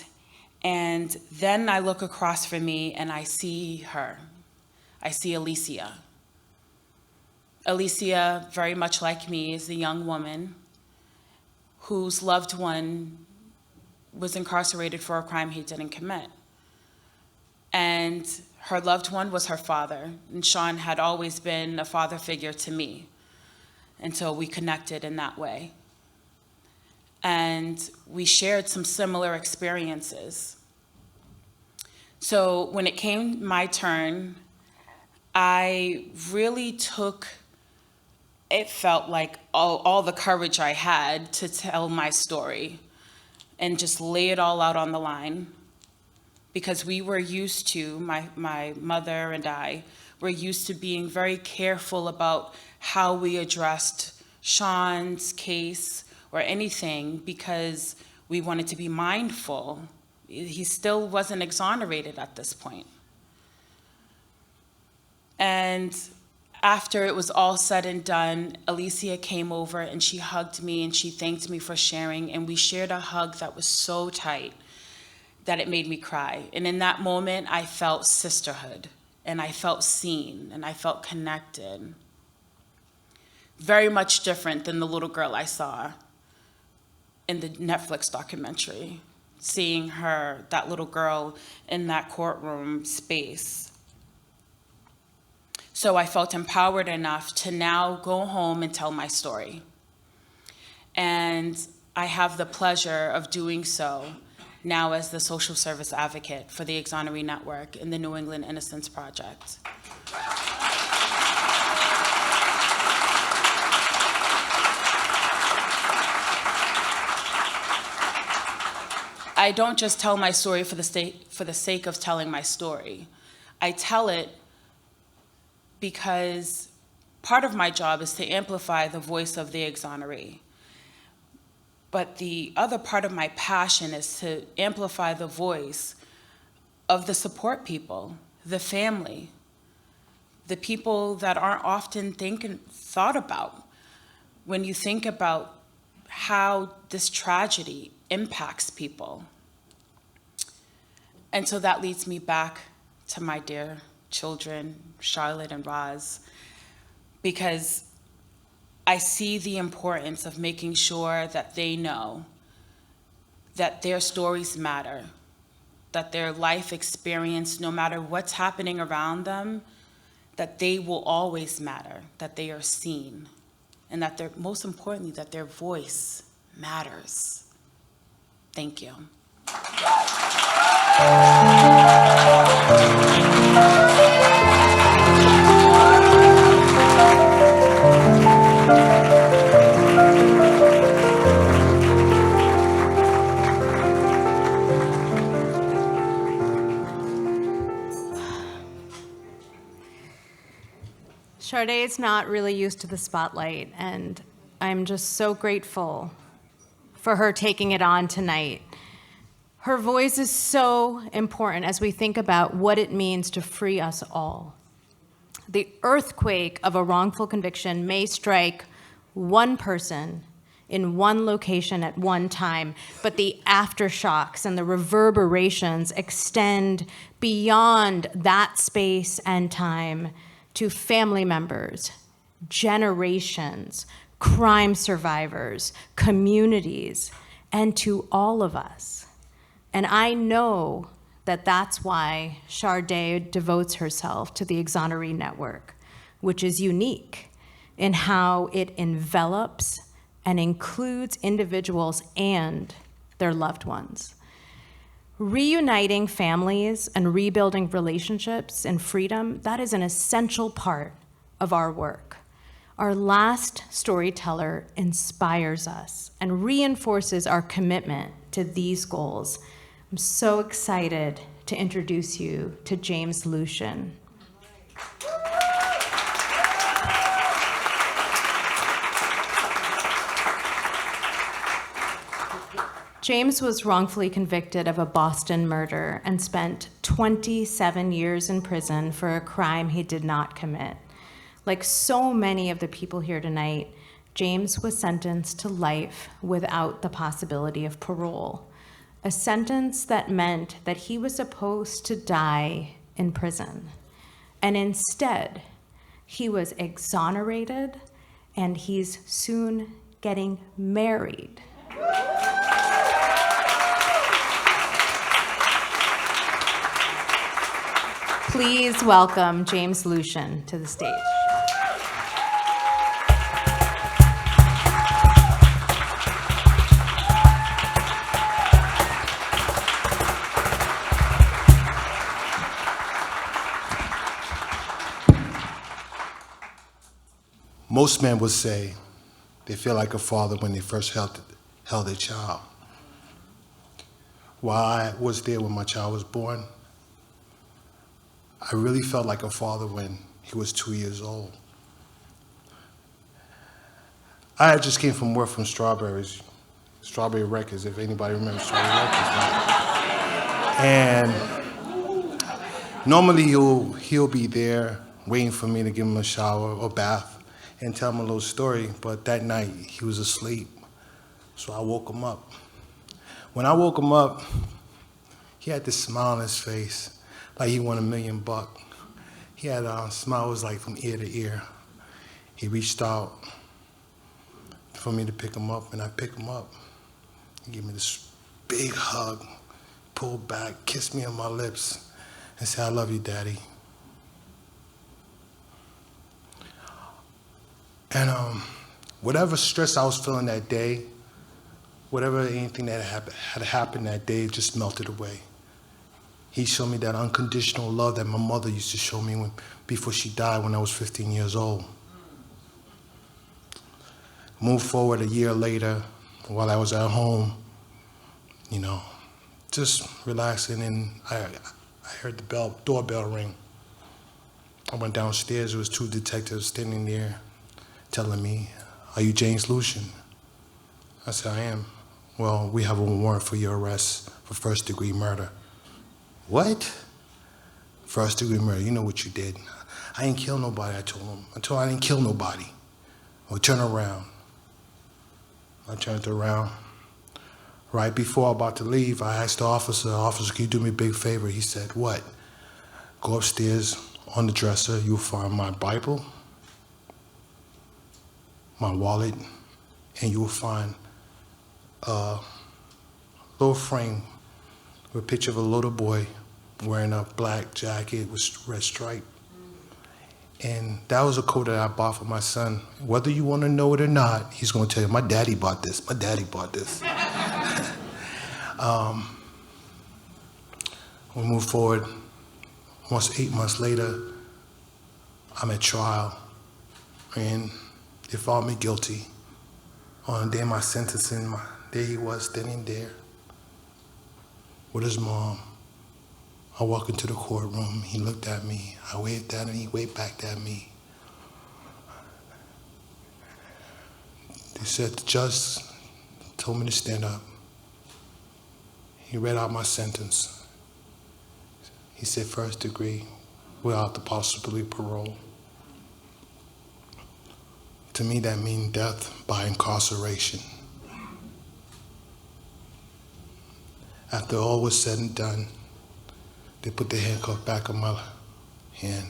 and then I look across from me and I see her. I see Alicia. Alicia, very much like me, is a young woman whose loved one was incarcerated for a crime he didn't commit. And her loved one was her father, and Sean had always been a father figure to me. And so we connected in that way. And we shared some similar experiences. So when it came my turn, I really took, it felt like all the courage I had to tell my story and just lay it all out on the line. Because we were used to, my mother and I we're used to being very careful about how we addressed Sean's case or anything because we wanted to be mindful. He still wasn't exonerated at this point. And after it was all said and done, Alicia came over and she hugged me and she thanked me for sharing, and we shared a hug that was so tight that it made me cry. And in that moment, I felt sisterhood, and I felt seen, and I felt connected. Very much different than the little girl I saw in the Netflix documentary, seeing her, that little girl, in that courtroom space. So I felt empowered enough to now go home and tell my story. And I have the pleasure of doing so now as the social service advocate for the Exoneree Network and the New England Innocence Project. I don't just tell my story for the sake of telling my story. I tell it because part of my job is to amplify the voice of the exoneree. But the other part of my passion is to amplify the voice of the support people, the family, the people that aren't often thought about when you think about how this tragedy impacts people. And so that leads me back to my dear children, Charlotte and Roz, because I see the importance of making sure that they know that their stories matter, that their life experience, no matter what's happening around them, that they will always matter, that they are seen, and that they're, most importantly, that their voice matters. Thank you. Shardae's not really used to the spotlight, and I'm just so grateful for her taking it on tonight. Her voice is so important as we think about what it means to free us all. The earthquake of a wrongful conviction may strike one person in one location at one time, but the aftershocks and the reverberations extend beyond that space and time to family members, generations, crime survivors, communities, and to all of us. And I know that that's why Shardae devotes herself to the Exoneree Network, which is unique in how it envelops and includes individuals and their loved ones. Reuniting families and rebuilding relationships and freedom, that is an essential part of our work. Our last storyteller inspires us and reinforces our commitment to these goals. I'm so excited to introduce you to James Lucian. James was wrongfully convicted of a Boston murder and spent 27 years in prison for a crime he did not commit. Like so many of the people here tonight, James was sentenced to life without the possibility of parole, a sentence that meant that he was supposed to die in prison. And instead, he was exonerated, and he's soon getting married. Please welcome James Lucian to the stage. Most men would say they feel like a father when they first held their child. While I was there when my child was born, I really felt like a father when He was 2 years old. I just came from work from Strawberry Records, if anybody remembers Strawberry Records. Right? And normally he'll be there waiting for me to give him a shower or bath and tell him a little story, but that night he was asleep, so I woke him up. When I woke him up, he had this smile on his face, like he won $1 million. He had a smile, was like from ear to ear. He reached out for me to pick him up, and I picked him up. He gave me this big hug, pulled back, kissed me on my lips, and said, "I love you, Daddy." And whatever stress I was feeling that day, anything that had happened that day, just melted away. He showed me that unconditional love that my mother used to show me before she died when I was 15 years old. Moved forward a year later, while I was at home, just relaxing, and I heard the doorbell ring. I went downstairs. There was 2 detectives standing there telling me, "Are you James Lucian?" I said, "I am." "Well, we have a warrant for your arrest for first-degree murder." "What?" "First-degree murder. You know what you did." "I didn't kill nobody," I told him. I didn't kill nobody. "Well, turn around." I turned around. Right before I was about to leave, I asked the officer, "Officer, can you do me a big favor?" He said, "What?" "Go upstairs on the dresser. You'll find my Bible, my wallet, and you will find a little frame with a picture of a little boy wearing a black jacket with red stripe. And that was a coat that I bought for my son. Whether you want to know it or not, he's going to tell you, "My daddy bought this. My daddy bought this." We moved forward. Almost 8 months later, I'm at trial, and they found me guilty. On the day of my sentencing, there he was standing there with his mom. I walked into the courtroom. He looked at me. I waved at him. He waved back at me. They said the judge told me to stand up. He read out my sentence. He said first degree without the possibility of parole. To me, that means death by incarceration. After all was said and done, they put the handcuff back on my hand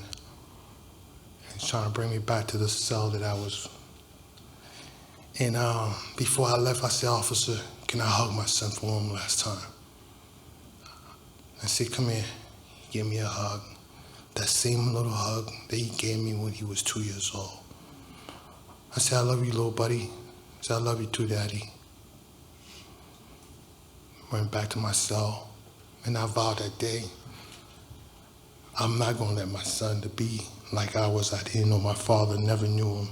and trying to bring me back to the cell that I was. And before I left, I said, "Officer, can I hug my son for one last time?" I said, "Come here." He gave me a hug. That same little hug that he gave me when he was 2 years old. I said, "I love you, little buddy." I said, "I love you too, Daddy." Went back to my cell, and I vowed that day, I'm not going to let my son to be like I was. I didn't know my father, never knew him.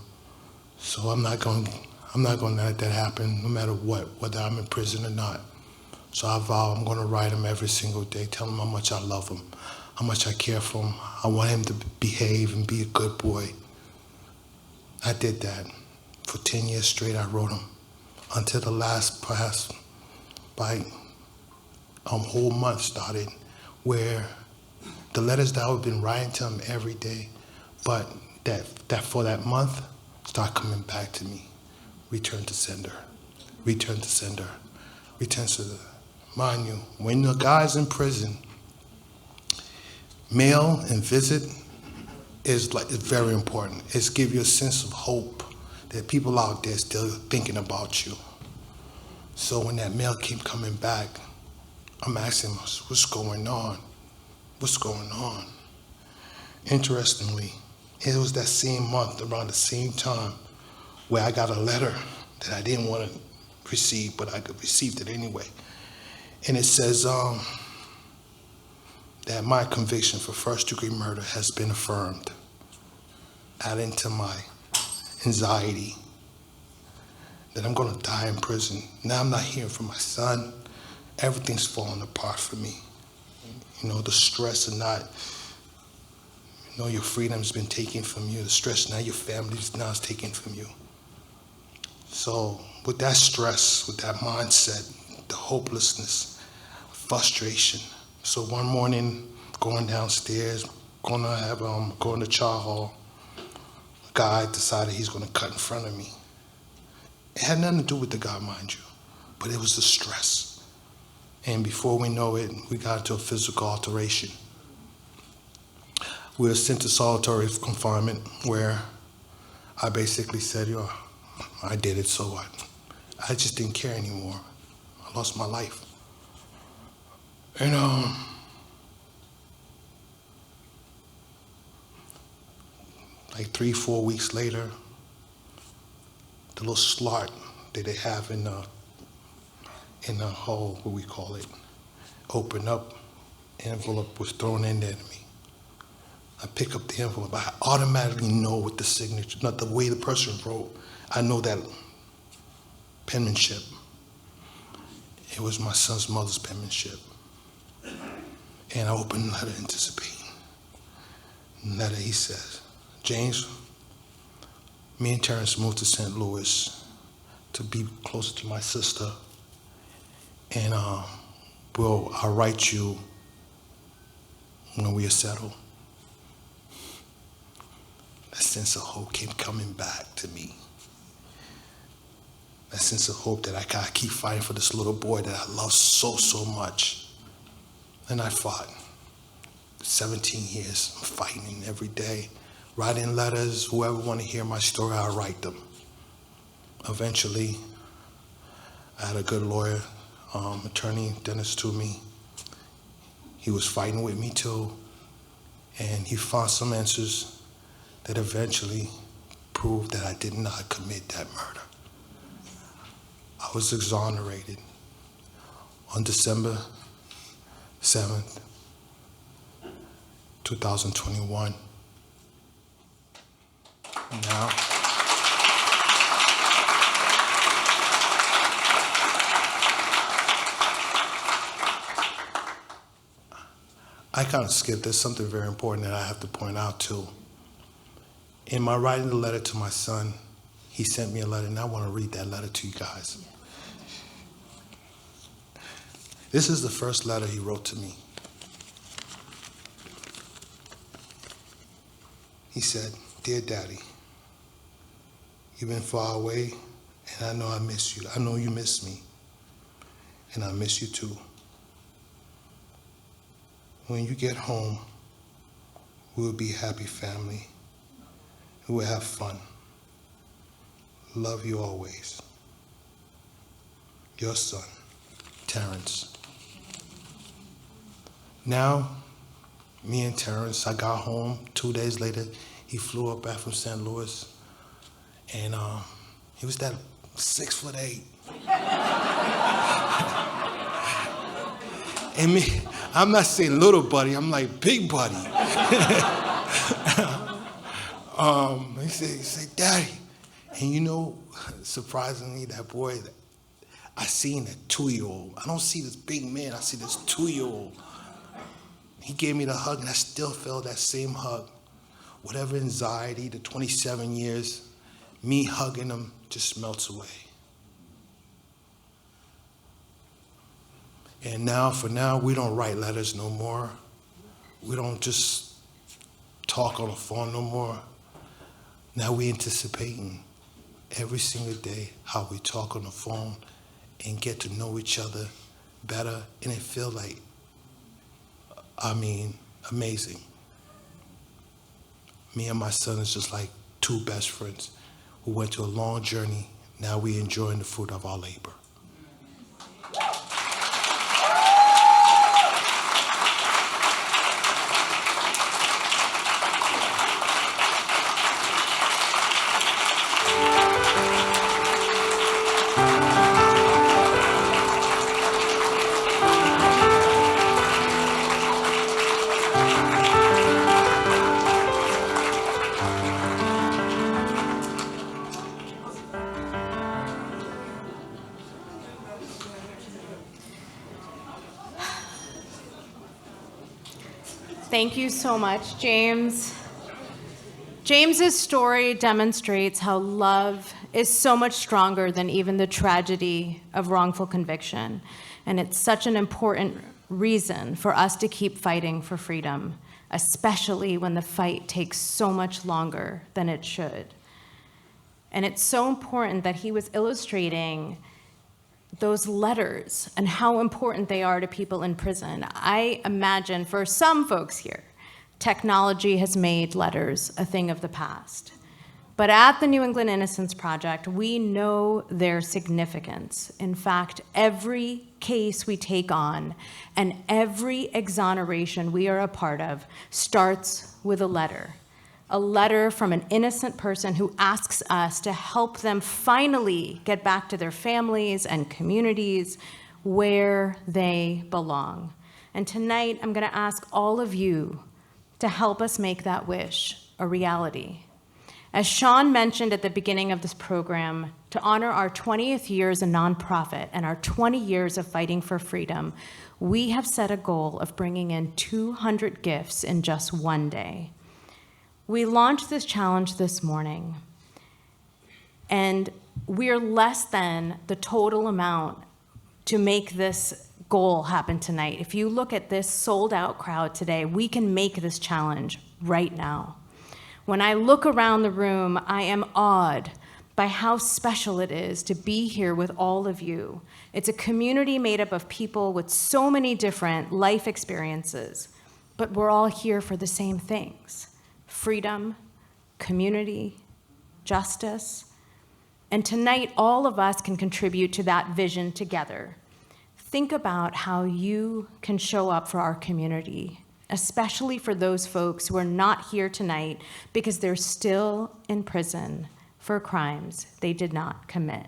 So I'm not going to let that happen, no matter what, whether I'm in prison or not. So I vow I'm going to write him every single day, tell him how much I love him, how much I care for him. I want him to behave and be a good boy. I did that. For 10 years straight, I wrote him. Until the last, perhaps, by whole month started, where the letters that I've been writing to him every day, but that for that month, start coming back to me. Return to sender. Return to sender. Return to sender. Mind you, when the guy's in prison, mail and visit is very important. It's give you a sense of hope that people out there still thinking about you. So when that mail keep coming back, I'm asking myself, what's going on? What's going on? Interestingly, it was that same month, around the same time, where I got a letter that I didn't want to receive, but I received it anyway. And it says that my conviction for first-degree murder has been affirmed, adding to my anxiety that I'm going to die in prison. Now I'm not hearing from my son. Everything's falling apart for me. You know, the stress of not You know, your freedom's been taken from you. The stress now your family's now is taken from you. So with that stress, with that mindset, the hopelessness, frustration. So one morning, going downstairs, going to chow hall, a guy decided he's going to cut in front of me. It had nothing to do with the guy, mind you, but it was the stress. And before we know it, we got into a physical alteration. We were sent to solitary confinement, where I basically said, yo, I did it, so what? I just didn't care anymore. I lost my life. And like 3-4 weeks later, the little slot that they have in the hole, what we call it, opened up, envelope was thrown in there to me. I pick up the envelope, I automatically know what the signature, not the way the person wrote, I know that penmanship. It was my son's mother's penmanship. And I opened the letter, anticipating. In the letter he says, James, me and Terrence moved to St. Louis to be closer to my sister. And I'll write you when we are settled. That sense of hope kept coming back to me. That sense of hope that I gotta keep fighting for this little boy that I love so, so much. And I fought. 17 years, I'm fighting every day, writing letters. Whoever want to hear my story, I'll write them. Eventually, I had a good lawyer, attorney, Dennis Toomey. He was fighting with me too, and he found some answers that eventually proved that I did not commit that murder. I was exonerated on December 7th, 2021. Now, I kind of skipped. There's something very important that I have to point out too. In my writing the letter to my son, he sent me a letter, and I want to read that letter to you guys. This is the first letter he wrote to me. He said, Dear Daddy, you've been far away, and I know I miss you. I know you miss me, and I miss you too. When you get home, we'll be a happy family. We'll have fun. Love you always. Your son, Terrence. Now, me and Terrence, I got home 2 days later. He flew up back from St. Louis, and he was that 6'8". And me, I'm not saying little buddy, I'm like big buddy. He said, Daddy. And you know, surprisingly, that boy, I seen a 2-year-old. I don't see this big man, I see this 2-year-old. He gave me the hug, and I still felt that same hug. Whatever anxiety, the 27 years, me hugging him just melts away. And now, for now, we don't write letters no more. We don't just talk on the phone no more. Now we anticipating every single day how we talk on the phone and get to know each other better, and it feels like, amazing. Me and my son is just like two best friends who went to a long journey. Now we enjoying the fruit of our labor. Thank you so much, James. James's story demonstrates how love is so much stronger than even the tragedy of wrongful conviction. And it's such an important reason for us to keep fighting for freedom, especially when the fight takes so much longer than it should. And it's so important that he was illustrating those letters and how important they are to people in prison. I imagine for some folks here, technology has made letters a thing of the past. But at the New England Innocence Project, we know their significance. In fact, every case we take on and every exoneration we are a part of starts with a letter from an innocent person who asks us to help them finally get back to their families and communities where they belong. And tonight, I'm going to ask all of you to help us make that wish a reality. As Sean mentioned at the beginning of this program, to honor our 20th year as a nonprofit and our 20 years of fighting for freedom, we have set a goal of bringing in 200 gifts in just one day. We launched this challenge this morning, and we're less than the total amount to make this goal happen tonight. If you look at this sold-out crowd today, we can make this challenge right now. When I look around the room, I am awed by how special it is to be here with all of you. It's a community made up of people with so many different life experiences, but we're all here for the same things: freedom, community, justice. And tonight, all of us can contribute to that vision together. Think about how you can show up for our community, especially for those folks who are not here tonight because they're still in prison for crimes they did not commit.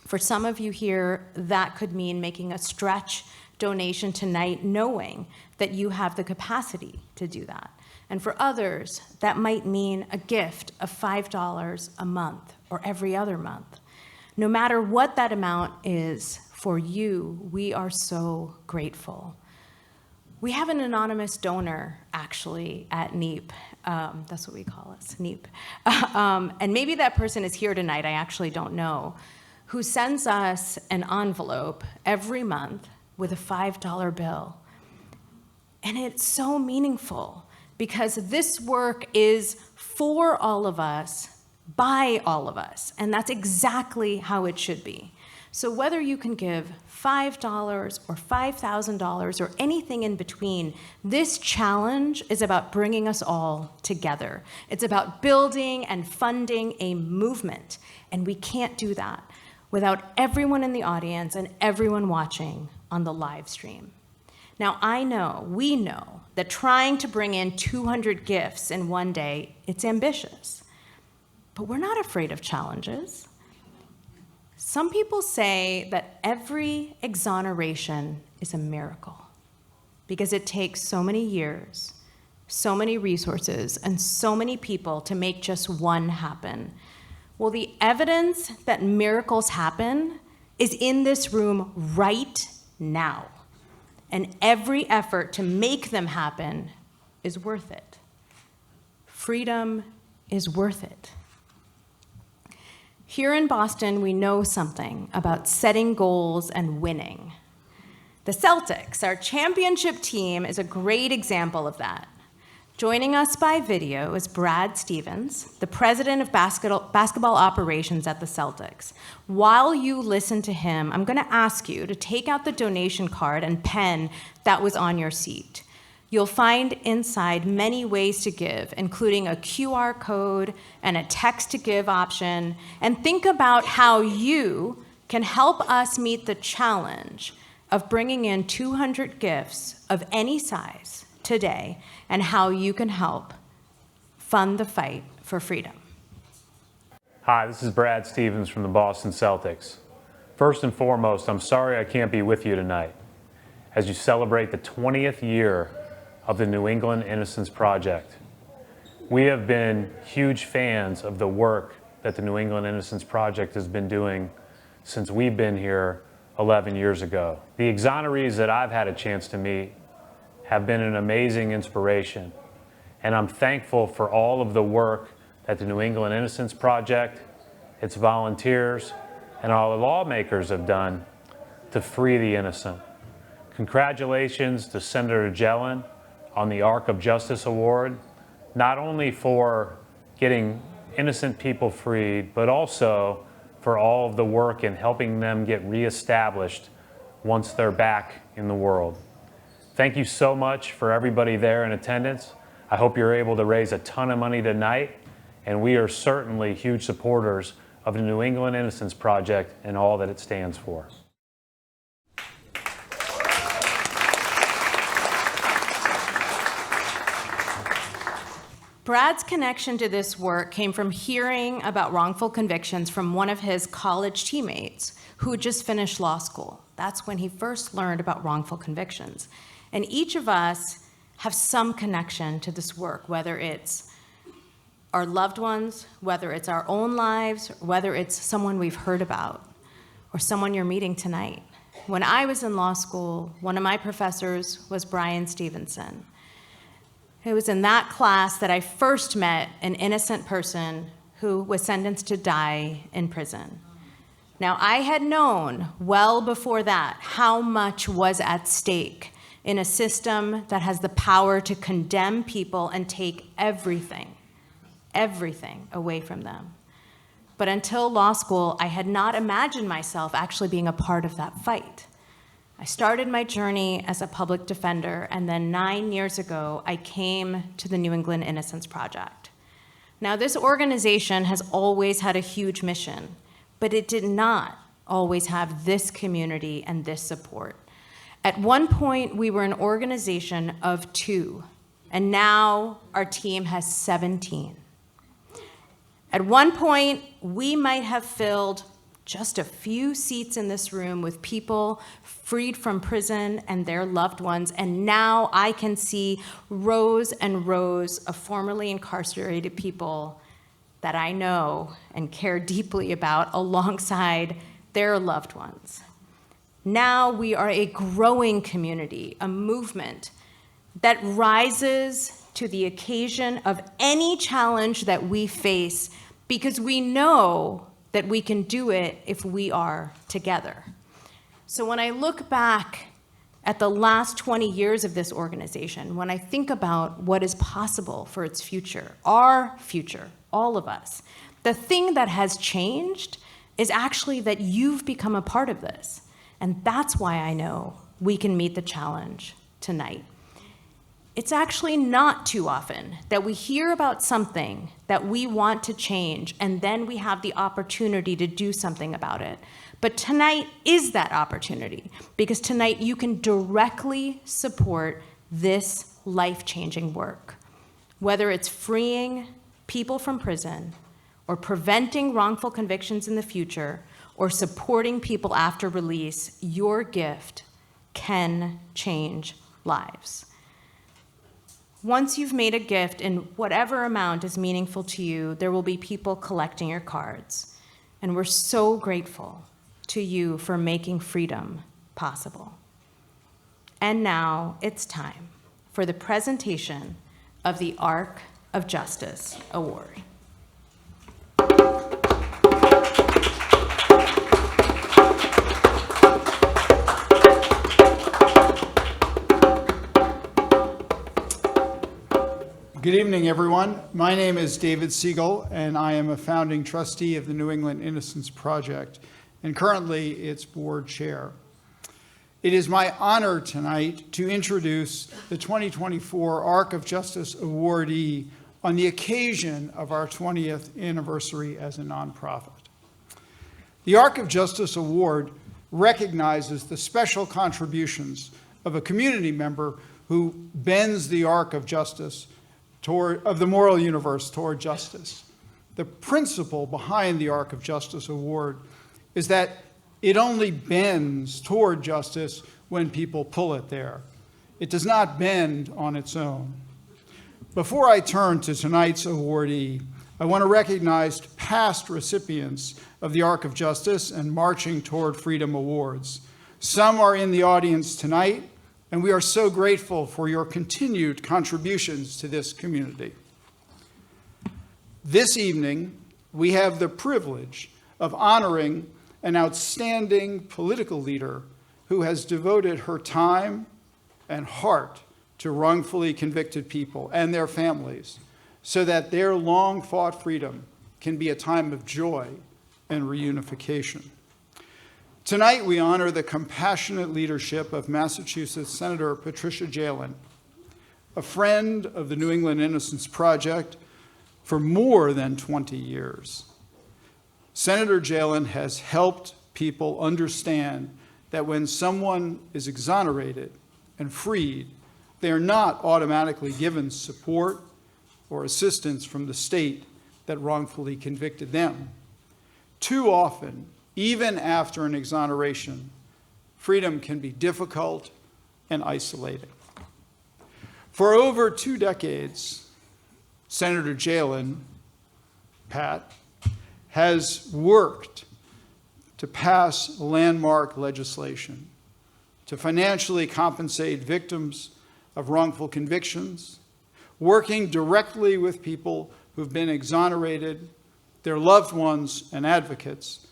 For some of you here, that could mean making a stretch donation tonight, knowing that you have the capacity to do that. And for others, that might mean a gift of $5 a month or every other month. No matter what that amount is for you, we are so grateful. We have an anonymous donor, actually, at NEEP. That's what we call us, NEEP. And maybe that person is here tonight, I actually don't know, who sends us an envelope every month with a $5 bill. And it's so meaningful, because this work is for all of us, by all of us, and that's exactly how it should be. So whether you can give $5 or $5,000 or anything in between, this challenge is about bringing us all together. It's about building and funding a movement, and we can't do that without everyone in the audience and everyone watching on the live stream. Now, we know that trying to bring in 200 gifts in one day, it's ambitious. But we're not afraid of challenges. Some people say that every exoneration is a miracle because it takes so many years, so many resources, and so many people to make just one happen. Well, the evidence that miracles happen is in this room right now. And every effort to make them happen is worth it. Freedom is worth it. Here in Boston, we know something about setting goals and winning. The Celtics, our championship team, is a great example of that. Joining us by video is Brad Stevens, the president of basketball operations at the Celtics. While you listen to him, I'm going to ask you to take out the donation card and pen that was on your seat. You'll find inside many ways to give, including a QR code and a text-to-give option. And think about how you can help us meet the challenge of bringing in 200 gifts of any size today, and how you can help fund the fight for freedom. Hi, this is Brad Stevens from the Boston Celtics. First and foremost, I'm sorry I can't be with you tonight as you celebrate the 20th year of the New England Innocence Project. We have been huge fans of the work that the New England Innocence Project has been doing since we've been here 11 years ago. The exonerees that I've had a chance to meet have been an amazing inspiration. And I'm thankful for all of the work that the New England Innocence Project, its volunteers, and all the lawmakers have done to free the innocent. Congratulations to Senator Jelen on the Arc of Justice Award, not only for getting innocent people freed, but also for all of the work in helping them get reestablished once they're back in the world. Thank you so much for everybody there in attendance. I hope you're able to raise a ton of money tonight, and we are certainly huge supporters of the New England Innocence Project and all that it stands for. Brad's connection to this work came from hearing about wrongful convictions from one of his college teammates who had just finished law school. That's when he first learned about wrongful convictions. And each of us have some connection to this work, whether it's our loved ones, whether it's our own lives, whether it's someone we've heard about, or someone you're meeting tonight. When I was in law school, one of my professors was Brian Stevenson. It was in that class that I first met an innocent person who was sentenced to die in prison. Now, I had known well before that how much was at stake in a system that has the power to condemn people and take everything away from them. But until law school, I had not imagined myself actually being a part of that fight. I started my journey as a public defender, and then 9 years ago, I came to the New England Innocence Project. Now, this organization has always had a huge mission, but it did not always have this community and this support. At one point, we were an organization of 2, and now our team has 17. At one point, we might have filled just a few seats in this room with people freed from prison and their loved ones, and now I can see rows and rows of formerly incarcerated people that I know and care deeply about alongside their loved ones. Now we are a growing community, a movement that rises to the occasion of any challenge that we face because we know that we can do it if we are together. So when I look back at the last 20 years of this organization, when I think about what is possible for its future, our future, all of us, the thing that has changed is actually that you've become a part of this. And that's why I know we can meet the challenge tonight. It's actually not too often that we hear about something that we want to change, and then we have the opportunity to do something about it. But tonight is that opportunity, because tonight you can directly support this life-changing work. Whether it's freeing people from prison, or preventing wrongful convictions in the future, or supporting people after release, your gift can change lives. Once you've made a gift in whatever amount is meaningful to you, there will be people collecting your cards. And we're so grateful to you for making freedom possible. And now it's time for the presentation of the Arc of Justice Award. Good evening, everyone. My name is David Siegel, and I am a founding trustee of the New England Innocence Project, and currently its board chair. It is my honor tonight to introduce the 2024 Arc of Justice awardee on the occasion of our 20th anniversary as a nonprofit. The Arc of Justice Award recognizes the special contributions of a community member who bends the arc of justice of the moral universe toward justice. The principle behind the Arc of Justice Award is that it only bends toward justice when people pull it there. It does not bend on its own. Before I turn to tonight's awardee, I want to recognize past recipients of the Arc of Justice and Marching Toward Freedom Awards. Some are in the audience tonight, and we are so grateful for your continued contributions to this community. This evening, we have the privilege of honoring an outstanding political leader who has devoted her time and heart to wrongfully convicted people and their families so that their long-fought freedom can be a time of joy and reunification. Tonight, we honor the compassionate leadership of Massachusetts Senator Patricia Jalen, a friend of the New England Innocence Project for more than 20 years. Senator Jalen has helped people understand that when someone is exonerated and freed, they are not automatically given support or assistance from the state that wrongfully convicted them. Too often, even after an exoneration, freedom can be difficult and isolating. For over 2 decades, Senator Jalen, Pat, has worked to pass landmark legislation to financially compensate victims of wrongful convictions, working directly with people who've been exonerated, their loved ones, and advocates.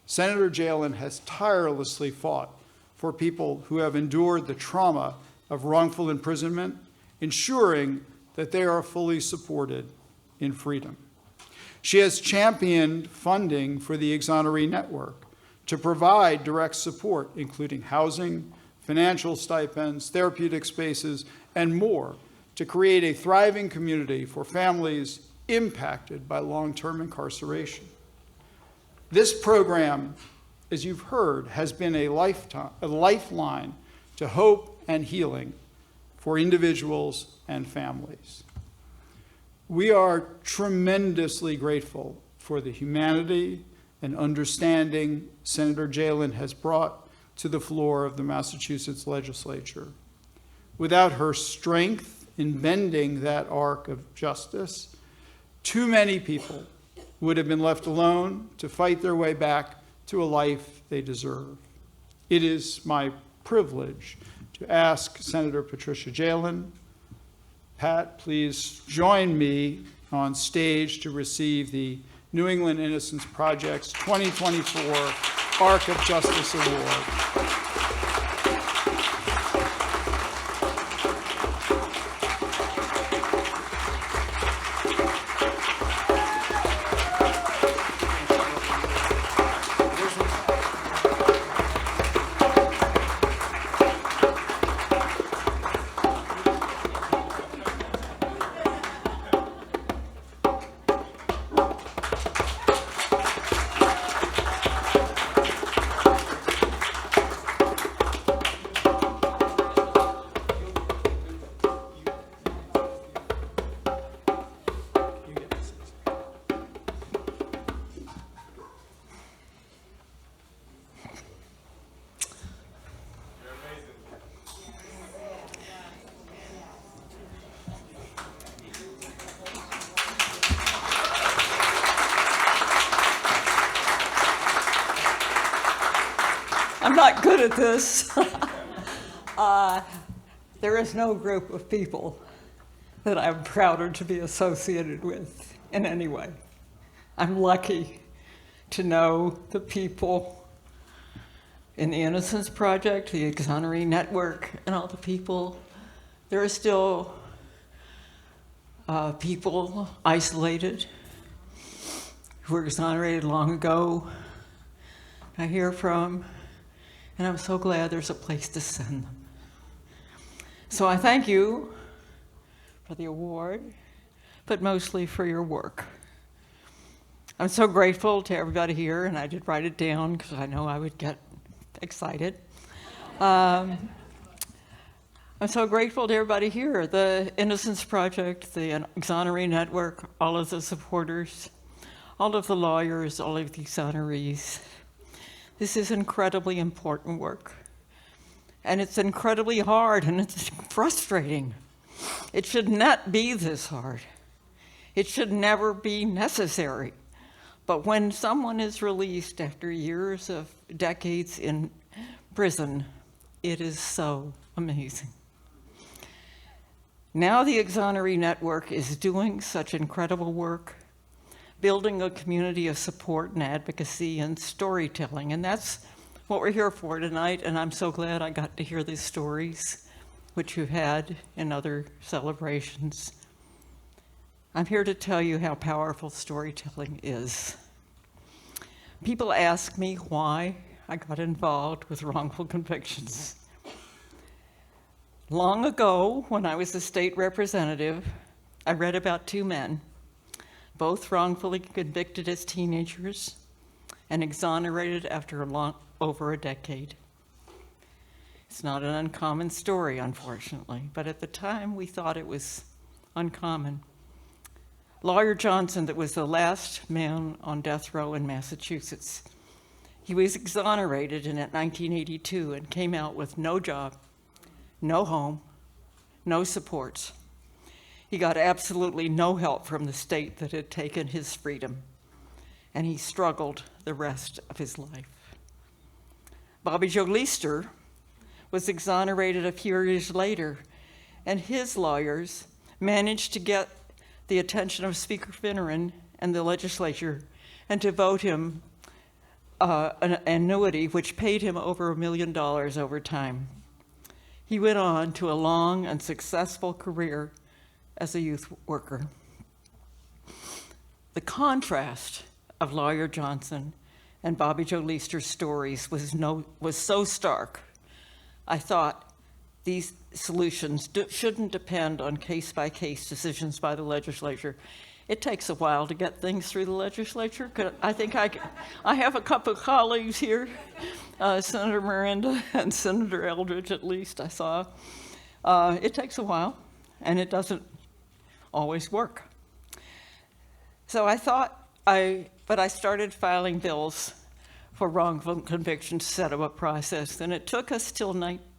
Senator Jalen has tirelessly fought for people who have endured the trauma of wrongful imprisonment, ensuring that they are fully supported in freedom. She has championed funding for the Exoneree Network to provide direct support, including housing, financial stipends, therapeutic spaces, and more, to create a thriving community for families impacted by long-term incarceration. This program, as you've heard, has been a lifeline to hope and healing for individuals and families. We are tremendously grateful for the humanity and understanding Senator Jalen has brought to the floor of the Massachusetts legislature. Without her strength in bending that arc of justice, too many people would have been left alone to fight their way back to a life they deserve. It is my privilege to ask Senator Patricia Jalen. Pat, please join me on stage to receive the New England Innocence Project's 2024 Arc of Justice Award. I'm not good at this. There is no group of people that I'm prouder to be associated with in any way. I'm lucky to know the people in the Innocence Project, the Exoneree Network, and all the people. There are still people isolated who were exonerated long ago. I hear from, and I'm so glad there's a place to send them. So I thank you for the award, but mostly for your work. I'm so grateful to everybody here, and I did write it down because I know I would get excited. I'm so grateful to everybody here, the Innocence Project, the Exoneree Network, all of the supporters, all of the lawyers, all of the exonerees. This is incredibly important work. And it's incredibly hard, and it's frustrating. It should not be this hard. It should never be necessary. But when someone is released after years of decades in prison, it is so amazing. Now the Exoneree Network is doing such incredible work, building a community of support and advocacy and storytelling, and that's what we're here for tonight, and I'm so glad I got to hear these stories, which you've had in other celebrations. I'm here to tell you how powerful storytelling is. People ask me why I got involved with wrongful convictions. Long ago, when I was a state representative, I read about two men, both wrongfully convicted as teenagers and exonerated after over a decade. It's not an uncommon story, unfortunately, but at the time we thought it was uncommon. Lawyer Johnson, that was the last man on death row in Massachusetts, he was exonerated in 1982 and came out with no job, no home, no supports. He got absolutely no help from the state that had taken his freedom, and he struggled the rest of his life. Bobby Joe Leister was exonerated a few years later, and his lawyers managed to get the attention of Speaker Finneran and the legislature and to vote him an annuity which paid him over $1 million over time. He went on to a long and successful career as a youth worker. The contrast of Lawyer Johnson and Bobby Joe Leister's stories was so stark. I thought these solutions shouldn't depend on case-by-case decisions by the legislature. It takes a while to get things through the legislature. I think I have a couple of colleagues here, Senator Miranda and Senator Eldridge, at least I saw. It takes a while, and it doesn't always work. So I started filing bills for wrongful convictions to set up a process, and it took us till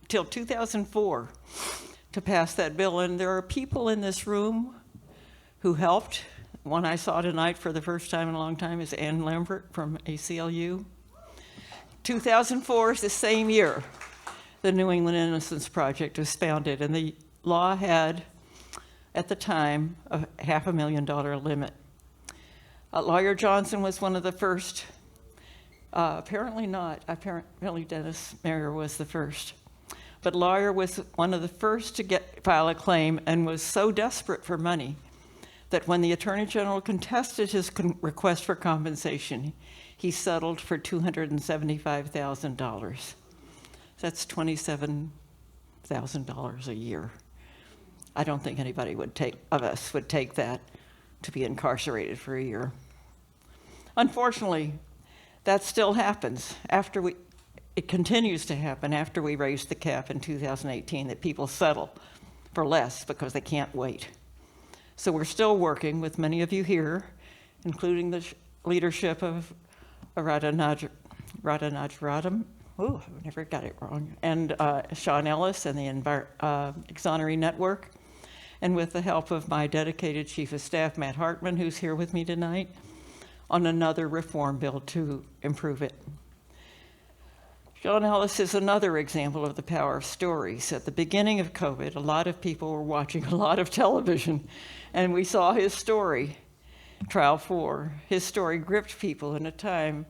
2004 to pass that bill, and there are people in this room who helped. One I saw tonight for the first time in a long time is Ann Lambert from ACLU. 2004 is the same year the New England Innocence Project was founded, and the law had, at the time, a $500,000 limit. Lawyer Johnson was one of the first. Apparently not. Apparently Dennis Mayer was the first. But Lawyer was one of the first to file a claim and was so desperate for money that when the Attorney General contested his request for compensation, he settled for $275,000. That's $27,000 a year. I don't think anybody of us would take that to be incarcerated for a year. Unfortunately, that still happens it continues to happen after we raised the cap in 2018, that people settle for less because they can't wait. So we're still working with many of you here, including the leadership of Radhanaj Radham, I never got it wrong, and Sean Ellis and the Exoneree Network, and with the help of my dedicated Chief of Staff, Matt Hartman, who's here with me tonight, on another reform bill to improve it. Sean Ellis is another example of the power of stories. At the beginning of COVID, a lot of people were watching a lot of television, and we saw his story, Trial 4. His story gripped people in a time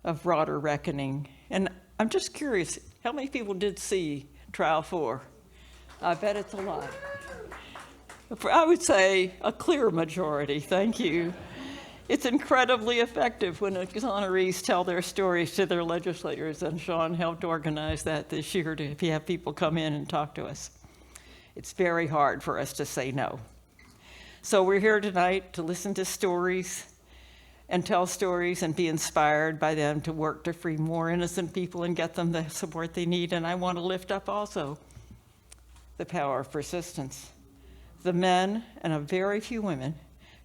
of broader reckoning. And I'm just curious, how many people did see Trial 4? I bet it's a lot. I would say a clear majority, thank you. It's incredibly effective when exonerees tell their stories to their legislators, and Sean helped organize that this year to have people come in and talk to us. It's very hard for us to say no. So we're here tonight to listen to stories and tell stories and be inspired by them to work to free more innocent people and get them the support they need. And I want to lift up also the power of persistence. The men, and a very few women,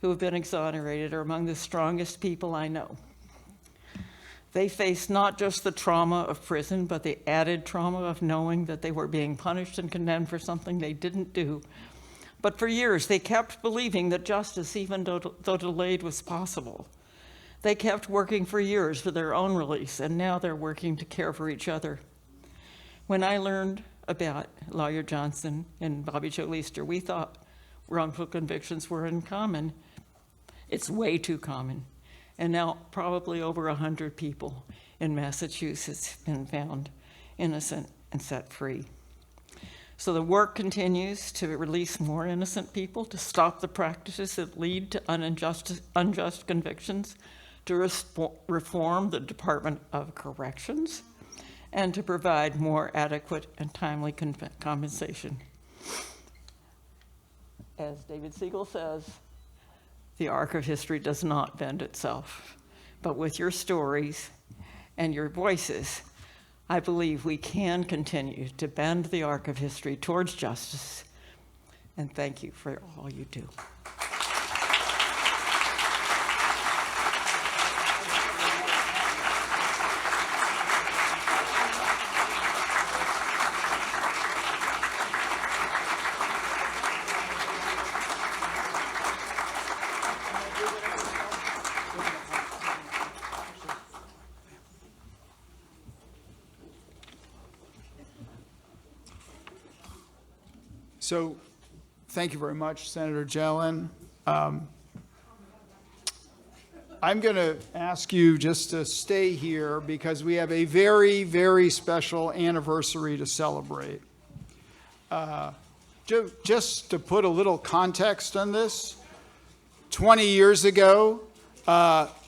who have been exonerated are among the strongest people I know. They faced not just the trauma of prison, but the added trauma of knowing that they were being punished and condemned for something they didn't do. But for years, they kept believing that justice, even though delayed, was possible. They kept working for years for their own release, and now they're working to care for each other. When I learned about Lawyer Johnson and Bobby Joe Leister. We thought wrongful convictions were uncommon. It's way too common. And now probably over 100 people in Massachusetts have been found innocent and set free. So the work continues to release more innocent people, to stop the practices that lead to unjust convictions, to reform the Department of Corrections, and to provide more adequate and timely compensation. As David Siegel says, the arc of history does not bend itself, but with your stories and your voices, I believe we can continue to bend the arc of history towards justice, and thank you for all you do. So, thank you very much, Senator Jelen. I'm going to ask you just to stay here because we have a very, very special anniversary to celebrate. Just to put a little context on this, 20 years ago,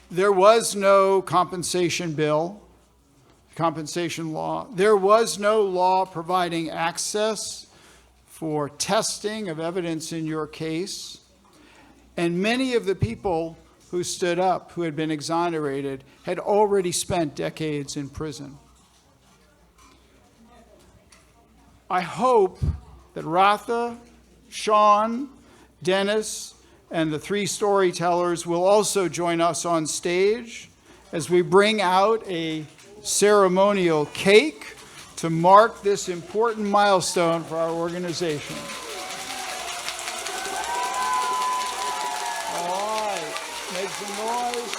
there was no compensation bill, compensation law. There was no law providing access for testing of evidence in your case. And many of the people who stood up, who had been exonerated, had already spent decades in prison. I hope that Ratha, Sean, Dennis, and the three storytellers will also join us on stage as we bring out a ceremonial cake to mark this important milestone for our organization. All right, make some noise.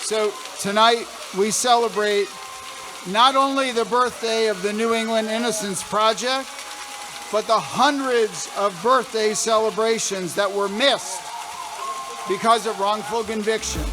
So tonight we celebrate not only the birthday of the New England Innocence Project, but the hundreds of birthday celebrations that were missed because of wrongful conviction.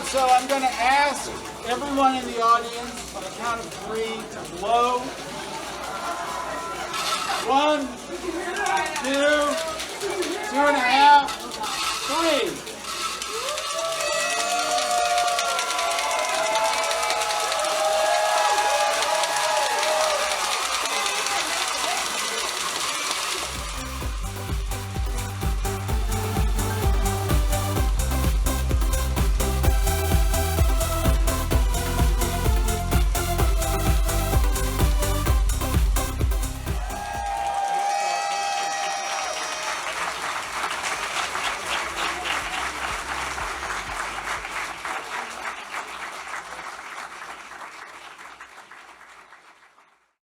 So I'm going to ask everyone in the audience on the count of 3 to blow. 1, 2, 2.5, 3.